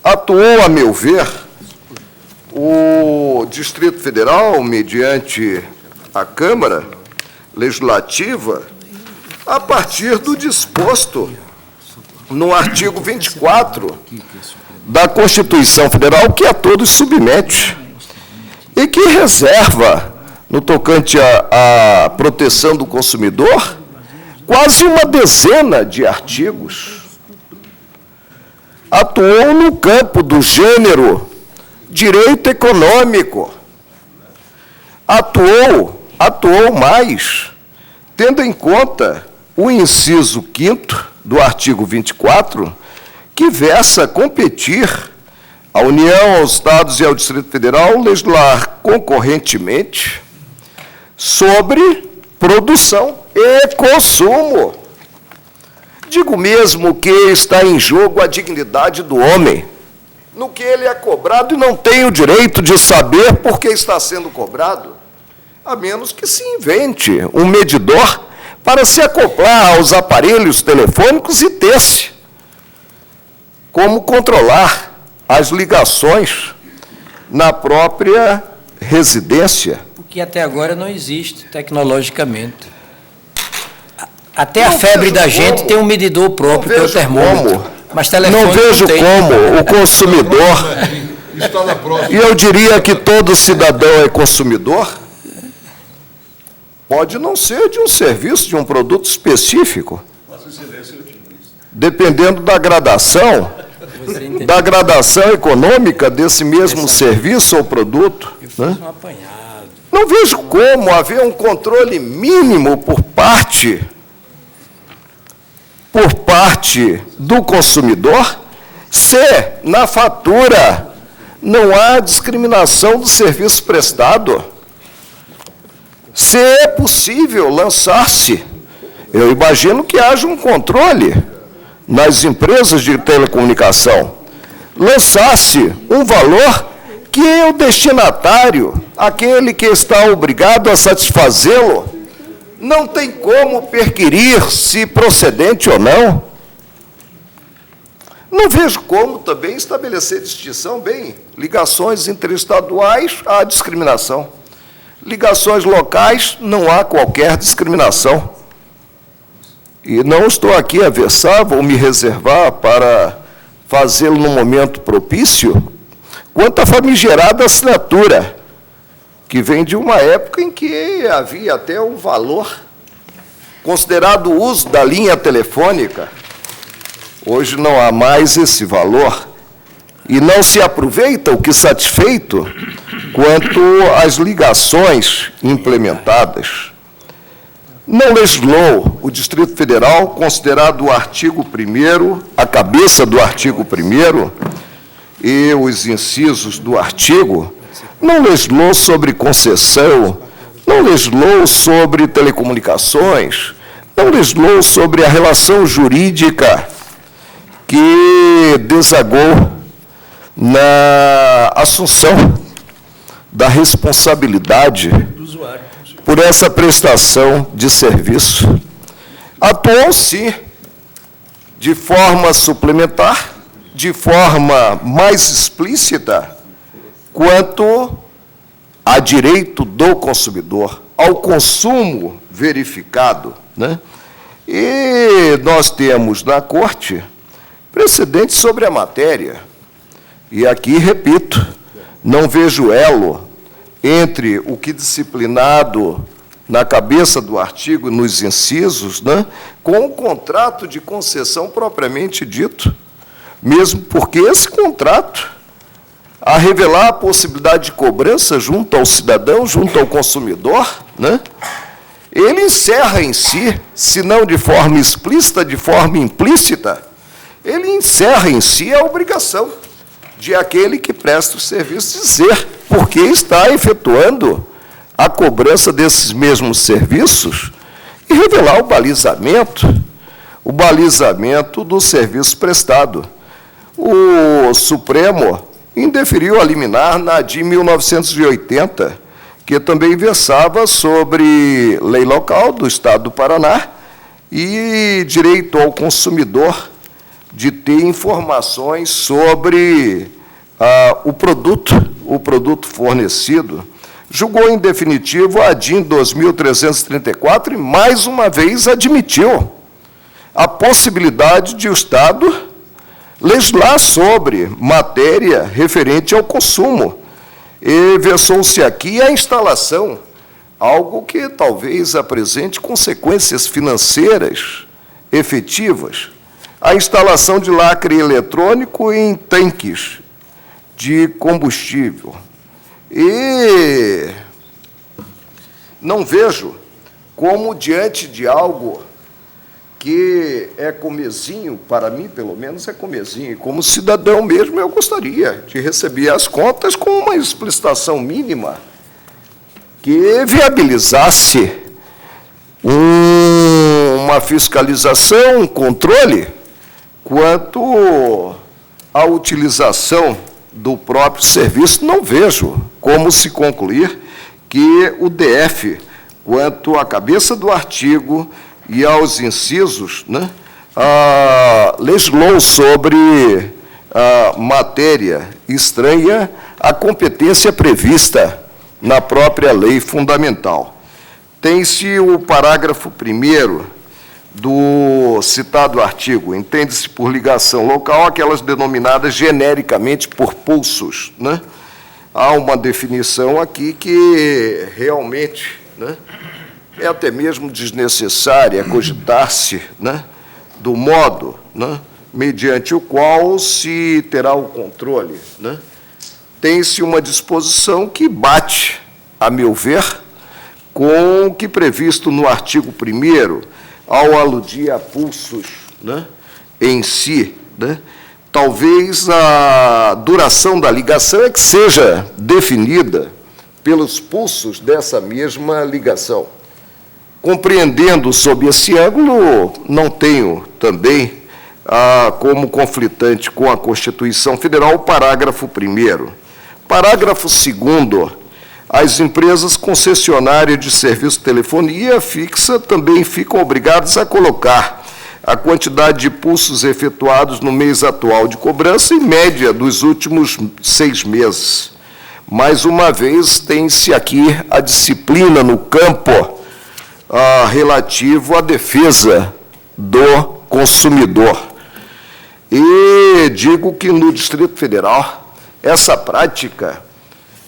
Atuou, a meu ver, o Distrito Federal, mediante a Câmara Legislativa, a partir do disposto no artigo 24 da Constituição Federal, que a todos submete, e que reserva, no tocante à proteção do consumidor, quase uma dezena de artigos. Atuou no campo do gênero direito econômico. Atuou mais, tendo em conta o inciso 5º do artigo 24, que versa competir à União, aos Estados e ao Distrito Federal legislar concorrentemente sobre produção e consumo. Digo mesmo que está em jogo a dignidade do homem, no que ele é cobrado e não tem o direito de saber por que está sendo cobrado, a menos que se invente um medidor para se acoplar aos aparelhos telefônicos e ter-se como controlar as ligações na própria residência. O que até agora não existe tecnologicamente. Até a febre da gente tem um medidor próprio, que é o termômetro. Mas telefone não vejo como o consumidor, e eu diria que todo cidadão é consumidor, pode não ser de um serviço, de um produto específico, dependendo da gradação econômica desse mesmo serviço ou produto. Né? Não vejo como haver um controle mínimo por parte do consumidor, se na fatura não há discriminação do serviço prestado. Se é possível lançar-se, eu imagino que haja um controle nas empresas de telecomunicação, lançar-se um valor que o destinatário, aquele que está obrigado a satisfazê-lo, não tem como perquirir se procedente ou não. Não vejo como também estabelecer distinção, ligações interestaduais há discriminação. Ligações locais não há qualquer discriminação. E não estou aqui a versar, vou me reservar para fazê-lo no momento propício, quanto à famigerada assinatura, que vem de uma época em que havia até um valor considerado o uso da linha telefônica. Hoje não há mais esse valor e não se aproveita o que satisfeito quanto às ligações implementadas. Não legislou o Distrito Federal, considerado o artigo 1º, a cabeça do artigo 1º e os incisos do artigo, não legislou sobre concessão, não legislou sobre telecomunicações, não legislou sobre a relação jurídica que desagou na assunção da responsabilidade por essa prestação de serviço. Atuou, sim, de forma suplementar, de forma mais explícita, quanto a direito do consumidor, ao consumo verificado. Né? E nós temos na Corte precedentes sobre a matéria. E aqui, repito, não vejo elo entre o que disciplinado na cabeça do artigo, nos incisos, né, com o contrato de concessão propriamente dito, mesmo porque esse contrato, a revelar a possibilidade de cobrança junto ao cidadão, junto ao consumidor, né, ele encerra em si, se não de forma explícita, de forma implícita, ele encerra em si a obrigação de aquele que presta o serviço dizer por que está efetuando a cobrança desses mesmos serviços e revelar o balizamento do serviço prestado. O Supremo indeferiu a liminar na de 1980, que também versava sobre lei local do Estado do Paraná e direito ao consumidor de ter informações sobre o produto fornecido. Julgou em definitivo a DIN 2334 e, mais uma vez, admitiu a possibilidade de o Estado legislar sobre matéria referente ao consumo. E versou-se aqui a instalação, algo que talvez apresente consequências financeiras efetivas, a instalação de lacre eletrônico em tanques de combustível. E não vejo como, diante de algo que é comezinho, para mim, pelo menos, é comezinho, como cidadão mesmo, eu gostaria de receber as contas com uma explicitação mínima que viabilizasse um uma fiscalização, um controle, quanto à utilização do próprio serviço, não vejo como se concluir que o DF, quanto à cabeça do artigo e aos incisos, né, legislou sobre matéria estranha à competência prevista na própria lei fundamental. Tem-se o parágrafo 1º do citado artigo, entende-se por ligação local aquelas denominadas genericamente por pulsos, né? Há uma definição aqui que realmente, né, é até mesmo desnecessária cogitar-se, né, do modo, né, mediante o qual se terá o controle, né? Tem-se uma disposição que bate, a meu ver, com o que previsto no artigo 1º, ao aludir a pulsos, né, em si, né? Talvez a duração da ligação é que seja definida pelos pulsos dessa mesma ligação. Compreendendo sob esse ângulo, não tenho também como conflitante com a Constituição Federal o parágrafo 1º. Parágrafo 2º. As empresas concessionárias de serviço de telefonia fixa também ficam obrigadas a colocar a quantidade de pulsos efetuados no mês atual de cobrança, em média, dos últimos 6 meses. Mais uma vez, tem-se aqui a disciplina no campo relativo à defesa do consumidor. E digo que no Distrito Federal, essa prática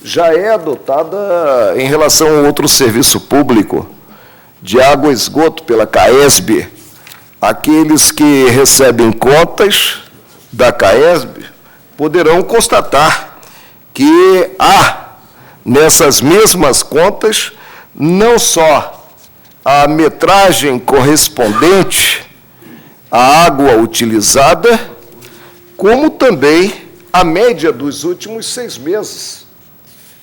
já é adotada em relação a outro serviço público de água e esgoto pela CAESB. Aqueles que recebem contas da CAESB poderão constatar que há, nessas mesmas contas, não só a metragem correspondente à água utilizada, como também a média dos últimos 6 meses,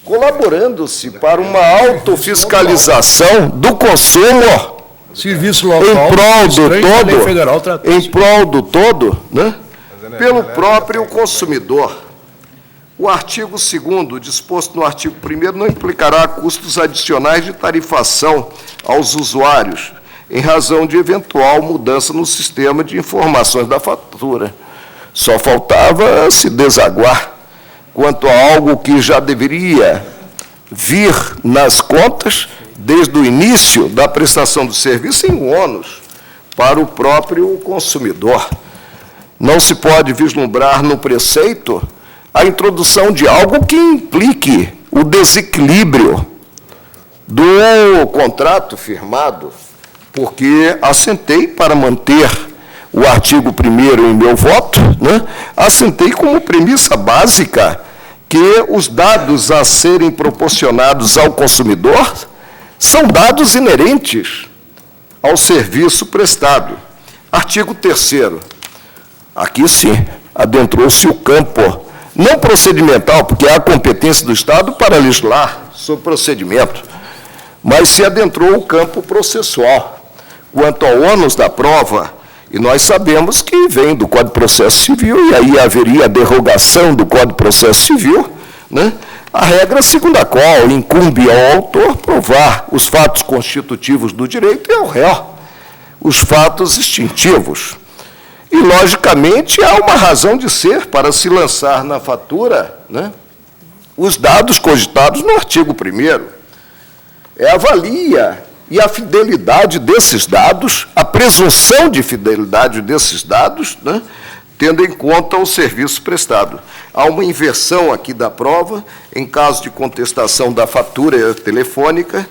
colaborando-se para uma autofiscalização do consumo serviço local, em prol do todo, né, pelo próprio consumidor. O artigo 2º, disposto no artigo 1º, não implicará custos adicionais de tarifação aos usuários, em razão de eventual mudança no sistema de informações da fatura. Só faltava se desaguar quanto a algo que já deveria vir nas contas desde o início da prestação do serviço em ônus para o próprio consumidor. Não se pode vislumbrar no preceito a introdução de algo que implique o desequilíbrio do contrato firmado, porque assentei para manter o artigo 1º em meu voto, né? Assentei como premissa básica que os dados a serem proporcionados ao consumidor são dados inerentes ao serviço prestado. Artigo 3º. Aqui sim, adentrou-se o campo, não procedimental, porque há a competência do Estado para legislar sobre procedimento, mas se adentrou o campo processual. Quanto ao ônus da prova, e nós sabemos que vem do Código de Processo Civil, e aí haveria a derrogação do Código de Processo Civil, né? A regra segundo a qual incumbe ao autor provar os fatos constitutivos do direito e ao réu os fatos extintivos. E, logicamente, há uma razão de ser para se lançar na fatura, né, os dados cogitados no artigo 1º. É a valia e a fidelidade desses dados, a presunção de fidelidade desses dados, né, tendo em conta o serviço prestado. Há uma inversão aqui da prova, em caso de contestação da fatura telefônica,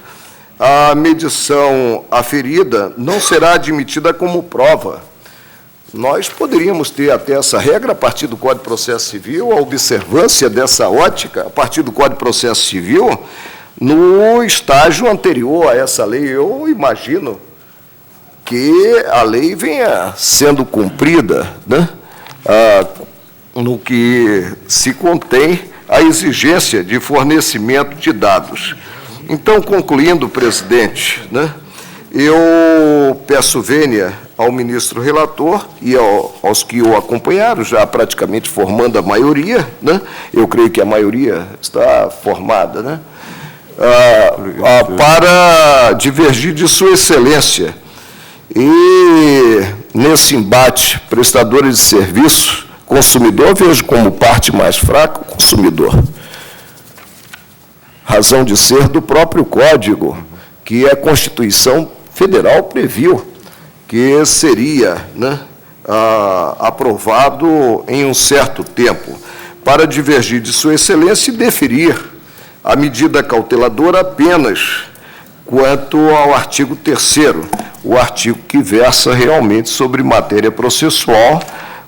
a medição aferida não será admitida como prova. Nós poderíamos ter até essa regra a partir do Código de Processo Civil, a observância dessa ótica a partir do Código de Processo Civil, no estágio anterior a essa lei. Eu imagino que a lei venha sendo cumprida, né, no que se contém a exigência de fornecimento de dados. Então, concluindo, presidente, né, eu peço vênia ao ministro relator e aos que o acompanharam, já praticamente formando a maioria, né? Eu creio que a maioria está formada, né? Para divergir de Sua Excelência. E, nesse embate, prestadores de serviço, consumidor, vejo como parte mais fraca o consumidor. Razão de ser do próprio Código, que a Constituição Federal previu, que seria, né, aprovado em um certo tempo, para divergir de Sua Excelência e deferir a medida cauteladora apenas quanto ao artigo 3º, o artigo que versa realmente sobre matéria processual,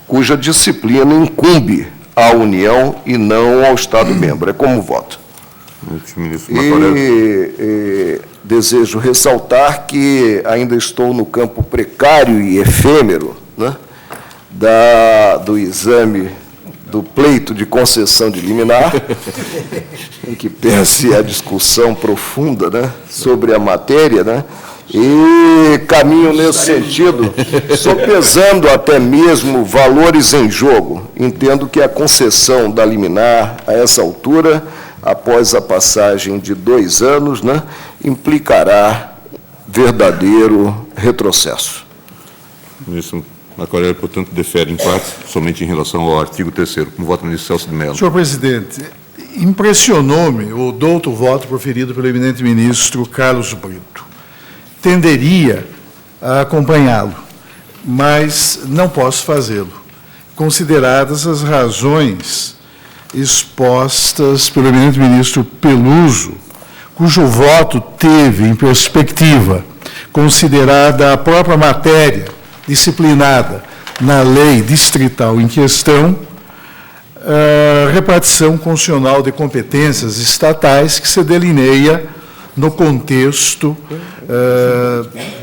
cuja disciplina incumbe à União e não ao Estado-membro. É como voto. E desejo ressaltar que ainda estou no campo precário e efêmero, né, do exame do pleito de concessão de liminar, em que pense a discussão profunda, né, sobre a matéria, né, e caminho nesse sentido, sopesando até mesmo valores em jogo. Entendo que a concessão da liminar, a essa altura, após a passagem de 2 anos, né, implicará verdadeiro retrocesso. Ministro Macorelli, portanto, defere em parte, somente em relação ao artigo 3º. Como vota o ministro Celso de Mello. Senhor presidente, impressionou-me o douto voto proferido pelo eminente ministro Carlos Brito. Tenderia a acompanhá-lo, mas não posso fazê-lo, consideradas as razões expostas pelo eminente ministro Peluso, cujo voto teve em perspectiva, considerada a própria matéria disciplinada na lei distrital em questão, a repartição constitucional de competências estatais que se delineia no contexto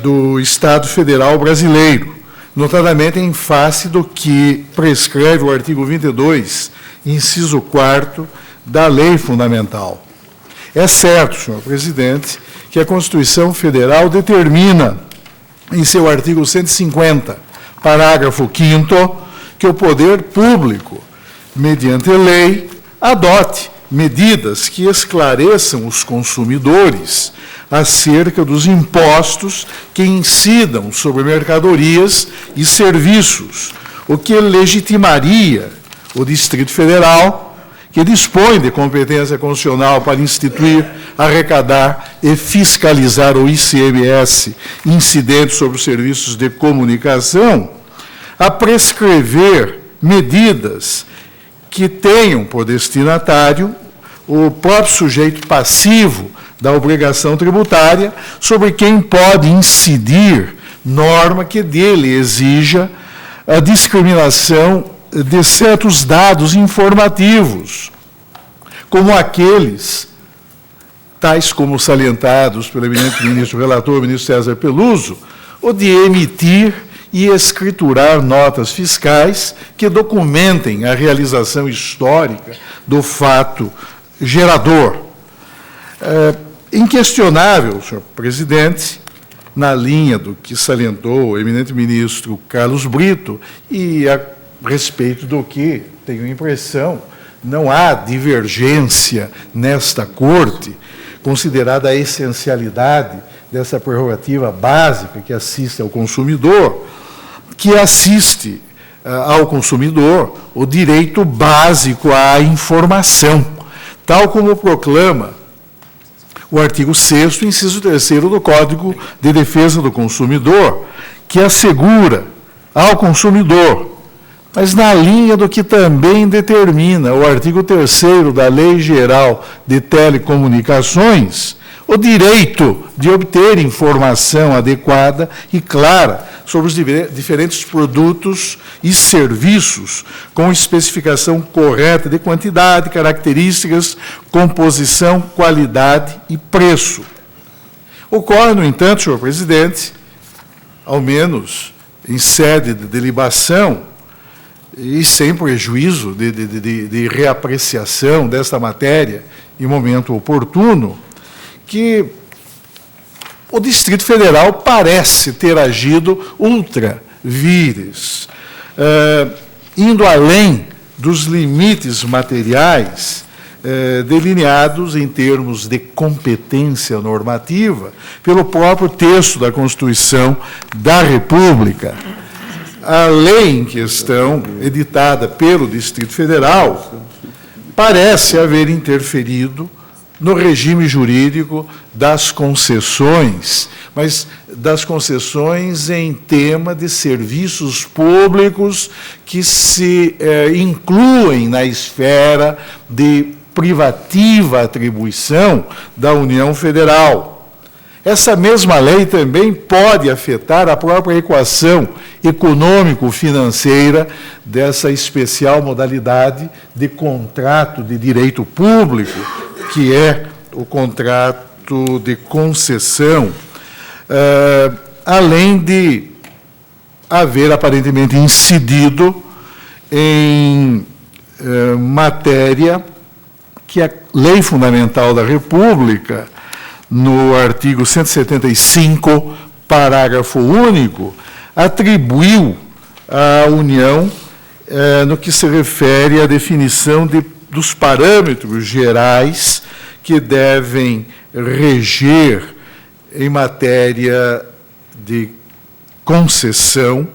do Estado Federal brasileiro, notadamente em face do que prescreve o artigo 22, inciso 4º, da Lei Fundamental. É certo, senhor presidente, que a Constituição Federal determina, em seu artigo 150, parágrafo 5º, que o poder público, mediante lei, adote medidas que esclareçam os consumidores acerca dos impostos que incidam sobre mercadorias e serviços, o que legitimaria o Distrito Federal, que dispõe de competência constitucional para instituir, arrecadar e fiscalizar o ICMS incidente sobre os serviços de comunicação, a prescrever medidas que tenham por destinatário o próprio sujeito passivo da obrigação tributária, sobre quem pode incidir norma que dele exija a discriminação de certos dados informativos, como aqueles, tais como salientados pelo eminente ministro relator, o ministro César Peluso, o de emitir e escriturar notas fiscais que documentem a realização histórica do fato gerador. Inquestionável, senhor presidente, na linha do que salientou o eminente ministro Carlos Brito, e a respeito do que, tenho a impressão, não há divergência nesta Corte, considerada a essencialidade dessa prerrogativa básica que assiste ao consumidor, que assiste ao consumidor o direito básico à informação, tal como proclama o artigo 6º, inciso 3º do Código de Defesa do Consumidor, que assegura ao consumidor, mas na linha do que também determina o artigo 3º da Lei Geral de Telecomunicações, o direito de obter informação adequada e clara sobre os diferentes produtos e serviços, com especificação correta de quantidade, características, composição, qualidade e preço. Ocorre, no entanto, senhor presidente, ao menos em sede de delibação, e sem prejuízo de reapreciação desta matéria em momento oportuno, que o Distrito Federal parece ter agido ultra vires, indo além dos limites materiais delineados em termos de competência normativa pelo próprio texto da Constituição da República. A lei em questão, editada pelo Distrito Federal, parece haver interferido no regime jurídico das concessões, mas das concessões em tema de serviços públicos que se incluem na esfera de privativa atribuição da União Federal. Essa mesma lei também pode afetar a própria equação econômico-financeira dessa especial modalidade de contrato de direito público, que é o contrato de concessão, além de haver aparentemente incidido em matéria que a Lei Fundamental da República, no artigo 175, parágrafo único, atribuiu à União no que se refere à definição dos parâmetros gerais que devem reger em matéria de concessão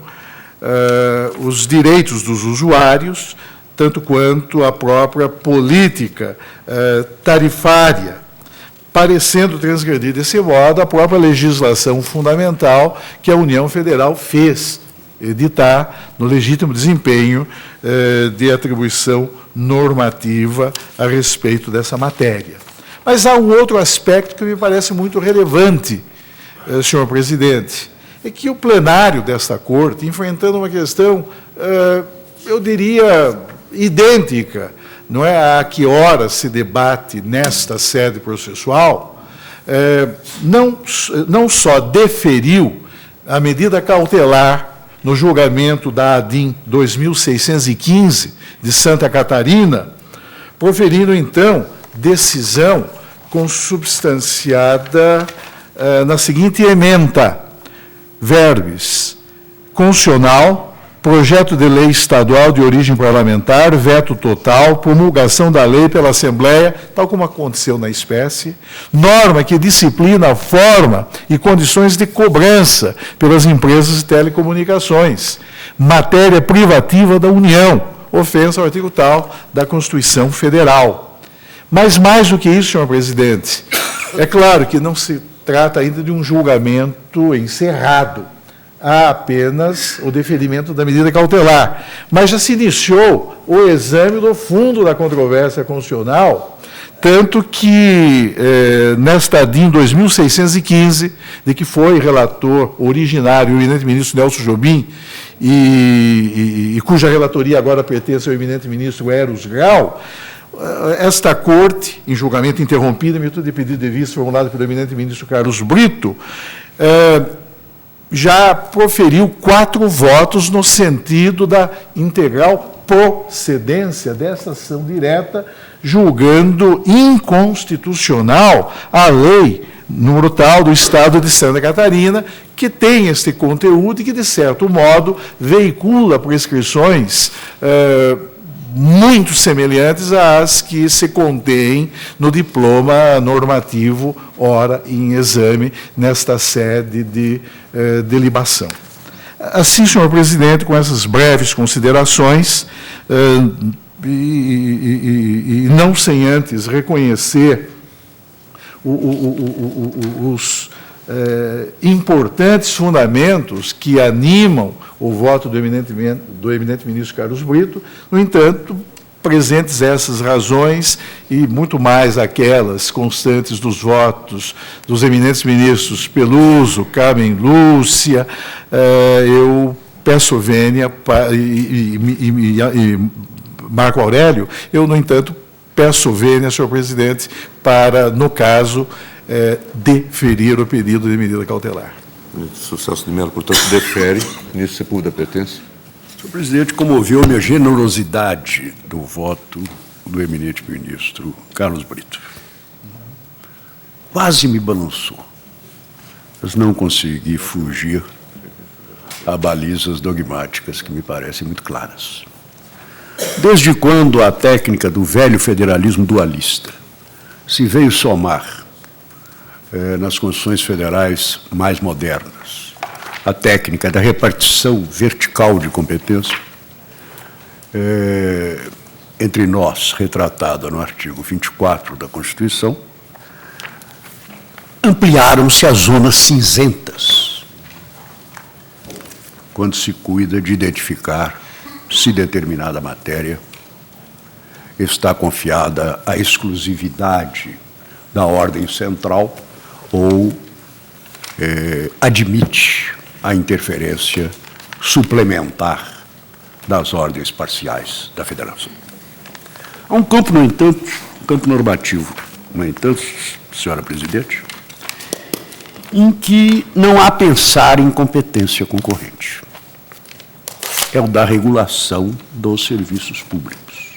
os direitos dos usuários, tanto quanto a própria política tarifária, parecendo transgredir desse modo a própria legislação fundamental que a União Federal fez editar no legítimo desempenho de atribuição normativa a respeito dessa matéria. Mas há um outro aspecto que me parece muito relevante, senhor presidente, é que o plenário desta Corte, enfrentando uma questão, eu diria, idêntica, não é, a que horas se debate nesta sede processual, não só deferiu a medida cautelar no julgamento da ADIM 2615 de Santa Catarina, proferindo, então, decisão consubstanciada na seguinte ementa: verbis, constitucional, projeto de lei estadual de origem parlamentar, veto total, promulgação da lei pela Assembleia, tal como aconteceu na espécie, norma que disciplina a forma e condições de cobrança pelas empresas de telecomunicações, matéria privativa da União, ofensa ao artigo tal da Constituição Federal. Mas, mais do que isso, senhor presidente, é claro que não se trata ainda de um julgamento encerrado. Há apenas o deferimento da medida cautelar. Mas já se iniciou o exame do fundo da controvérsia constitucional, tanto que, nesta ADIM 2615, de que foi relator originário o eminente ministro Nelson Jobim, e cuja relatoria agora pertence ao eminente ministro Eros Grau, esta Corte, em julgamento interrompido, em virtude de pedido de vista formulado pelo eminente ministro Carlos Brito, já proferiu 4 votos no sentido da integral procedência dessa ação direta, julgando inconstitucional a lei número tal do Estado de Santa Catarina, que tem este conteúdo e que, de certo modo, veicula prescrições muito semelhantes às que se contêm no diploma normativo, ora em exame, nesta sede de delibação. Assim, senhor presidente, com essas breves considerações, e não sem antes reconhecer os importantes fundamentos que animam o voto do eminente ministro Carlos Brito, no entanto, presentes essas razões e muito mais aquelas constantes dos votos dos eminentes ministros Peluso, Carmen Lúcia, eu peço vênia e Marco Aurélio, eu, no entanto, peço vênia, senhor presidente, para, no caso, deferir o pedido de medida cautelar. O ministro Celso de Mello, portanto, defere. Ministro Sepúlveda, pertence. Senhor presidente, comoveu-me a generosidade do voto do eminente ministro Carlos Brito. Quase me balançou. mas não consegui fugir a balizas dogmáticas que me parecem muito claras. Desde quando a técnica do velho federalismo dualista se veio somar nas Constituições federais mais modernas, a técnica da repartição vertical de competência, entre nós, retratada no artigo 24 da Constituição, ampliaram-se as zonas cinzentas, quando se cuida de identificar se determinada matéria está confiada à exclusividade da ordem central ou admite a interferência suplementar das ordens parciais da Federação. Há um campo, no entanto, um campo normativo, no entanto, senhora presidente, em que não há pensar em competência concorrente. É o da regulação dos serviços públicos.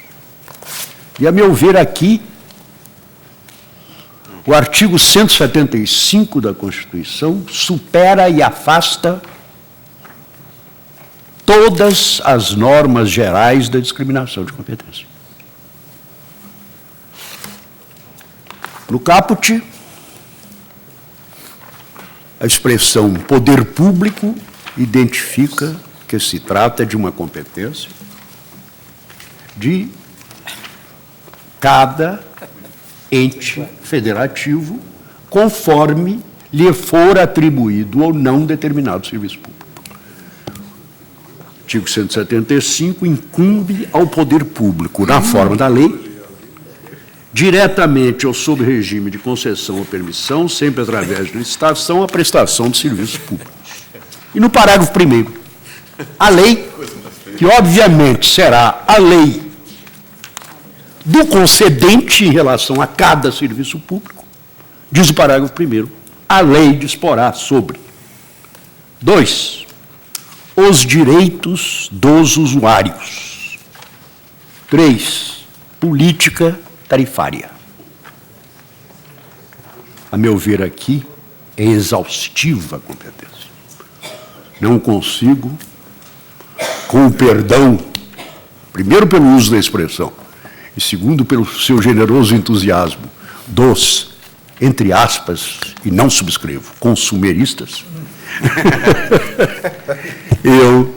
E, a meu ver, aqui, o artigo 175 da Constituição supera e afasta todas as normas gerais da discriminação de competência. No caput, a expressão poder público identifica que se trata de uma competência de cada ente federativo, conforme lhe for atribuído ou não determinado serviço público. O artigo 175 incumbe ao poder público, na forma da lei, diretamente ou sob regime de concessão ou permissão, sempre através de licitação, a prestação de serviços públicos. E no parágrafo 1º, a lei, que obviamente será a lei do concedente em relação a cada serviço público, diz o parágrafo 1º, a lei disporá sobre 2. Os direitos dos usuários. 3. Política tarifária. A meu ver, aqui é exaustiva a competência. Não consigo, com o perdão, primeiro pelo uso da expressão, e segundo pelo seu generoso entusiasmo dos, entre aspas, e não subscrevo, consumeristas, eu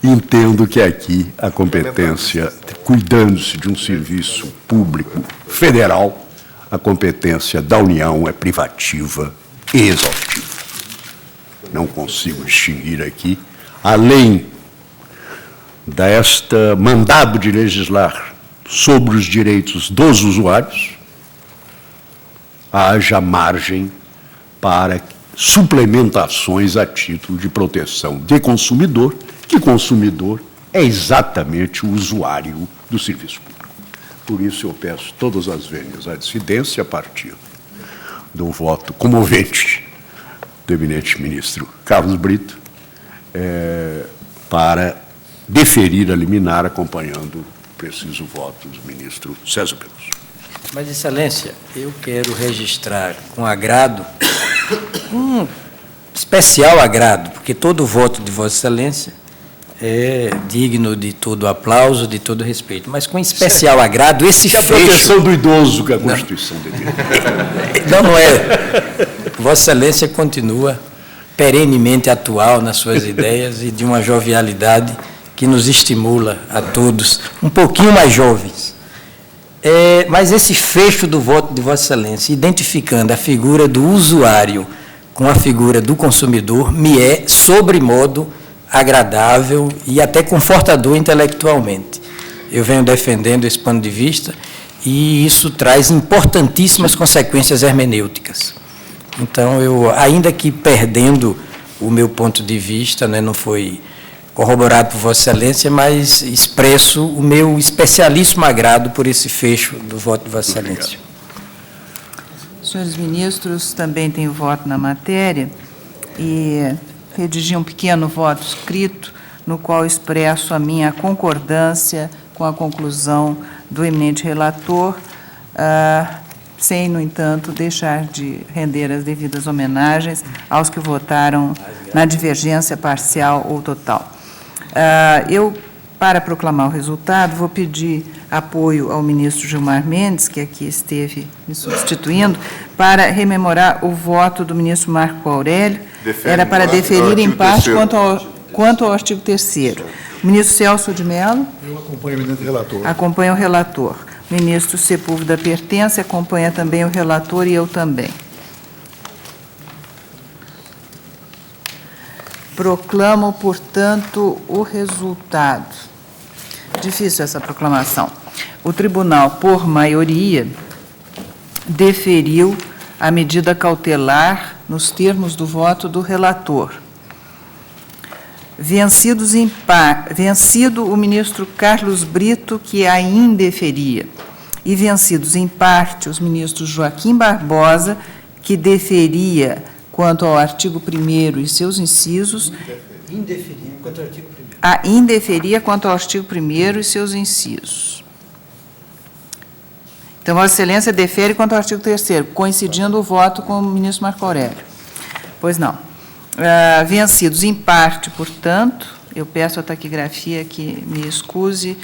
entendo que aqui a competência, cuidando-se de um serviço público federal, a competência da União é privativa e exaustiva. Não consigo distinguir aqui, além desta mandado de legislar sobre os direitos dos usuários, haja margem para suplementações a título de proteção de consumidor, que consumidor é exatamente o usuário do serviço público. Por isso eu peço todas as vezes a dissidência a partir do voto comovente do eminente ministro Carlos Brito para deferir a liminar acompanhando o preciso voto do ministro César Peluso. Mas, Excelência, eu quero registrar com agrado, um especial agrado, porque todo voto de Vossa Excelência é digno de todo aplauso, de todo respeito, mas com especial agrado, esse fecho... É a proteção do idoso que a Constituição define. Não é. Vossa Excelência continua perenemente atual nas suas ideias e de uma jovialidade que nos estimula a todos, um pouquinho mais jovens. Mas esse fecho do voto de Vossa Excelência, identificando a figura do usuário com a figura do consumidor, me é sobremodo agradável e até confortador intelectualmente. Eu venho defendendo esse ponto de vista e isso traz importantíssimas consequências hermenêuticas. Então, eu, ainda que perdendo o meu ponto de vista, né, não foi corroborado por Vossa Excelência, mas expresso o meu especialíssimo agrado por esse fecho do voto de Vossa Excelência. Senhores ministros, também têm voto na matéria e redigi um pequeno voto escrito, no qual expresso a minha concordância com a conclusão do eminente relator, sem, no entanto, deixar de render as devidas homenagens aos que votaram na divergência parcial ou total. Para proclamar o resultado, vou pedir apoio ao ministro Gilmar Mendes, que aqui esteve me substituindo, para rememorar o voto do ministro Marco Aurélio. Era para deferir em parte quanto ao artigo 3º. O ministro Celso de Mello? Eu acompanho o eminente relator. Acompanha o relator. O ministro Sepúlveda pertence, acompanha também o relator e eu também. Proclamo, portanto, o resultado. Difícil essa proclamação. O tribunal, por maioria, deferiu a medida cautelar nos termos do voto do relator. Vencido o ministro Carlos Brito, que a indeferia, e vencidos em parte os ministros Joaquim Barbosa, que deferia quanto ao artigo 1º e seus incisos. Indeferia quanto ao artigo 1º. Indeferia quanto ao artigo 1º e seus incisos. Então, Vossa Excelência defere quanto ao artigo 3º, coincidindo o voto com o ministro Marco Aurélio. Pois não. Vencidos em parte, portanto, eu peço à taquigrafia que me excuse,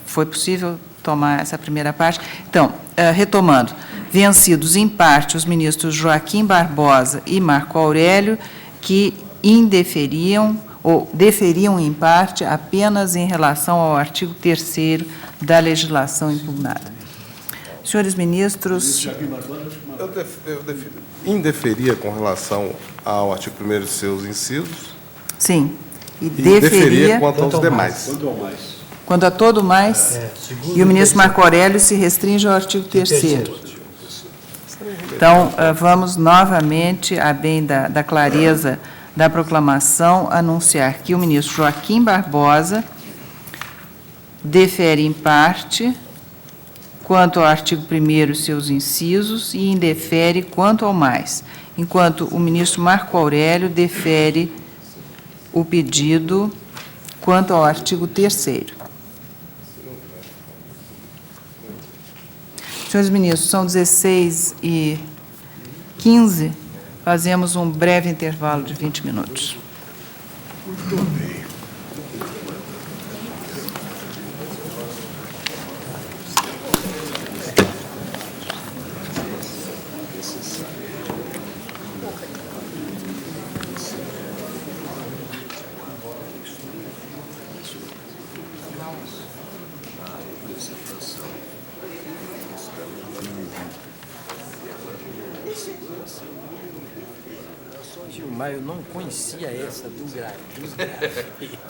foi possível tomar essa primeira parte. Então, retomando, vencidos em parte os ministros Joaquim Barbosa e Marco Aurélio, que indeferiam ou deferiam em parte apenas em relação ao artigo 3º da legislação impugnada. Senhores ministros... Eu indeferia com relação ao artigo 1º e seus incisos. Sim. E deferia quanto aos demais. Quanto a todo mais, e o ministro Marco Aurélio se restringe ao artigo 3º. Então, vamos novamente, a bem da clareza da proclamação, anunciar que o ministro Joaquim Barbosa defere em parte quanto ao artigo 1º e seus incisos e indefere quanto ao mais, enquanto o ministro Marco Aurélio defere o pedido quanto ao artigo 3º. Senhores ministros, são 16h15, fazemos um breve intervalo de 20 minutos. Muito bem. Gilmar, eu não conhecia essa do grafite.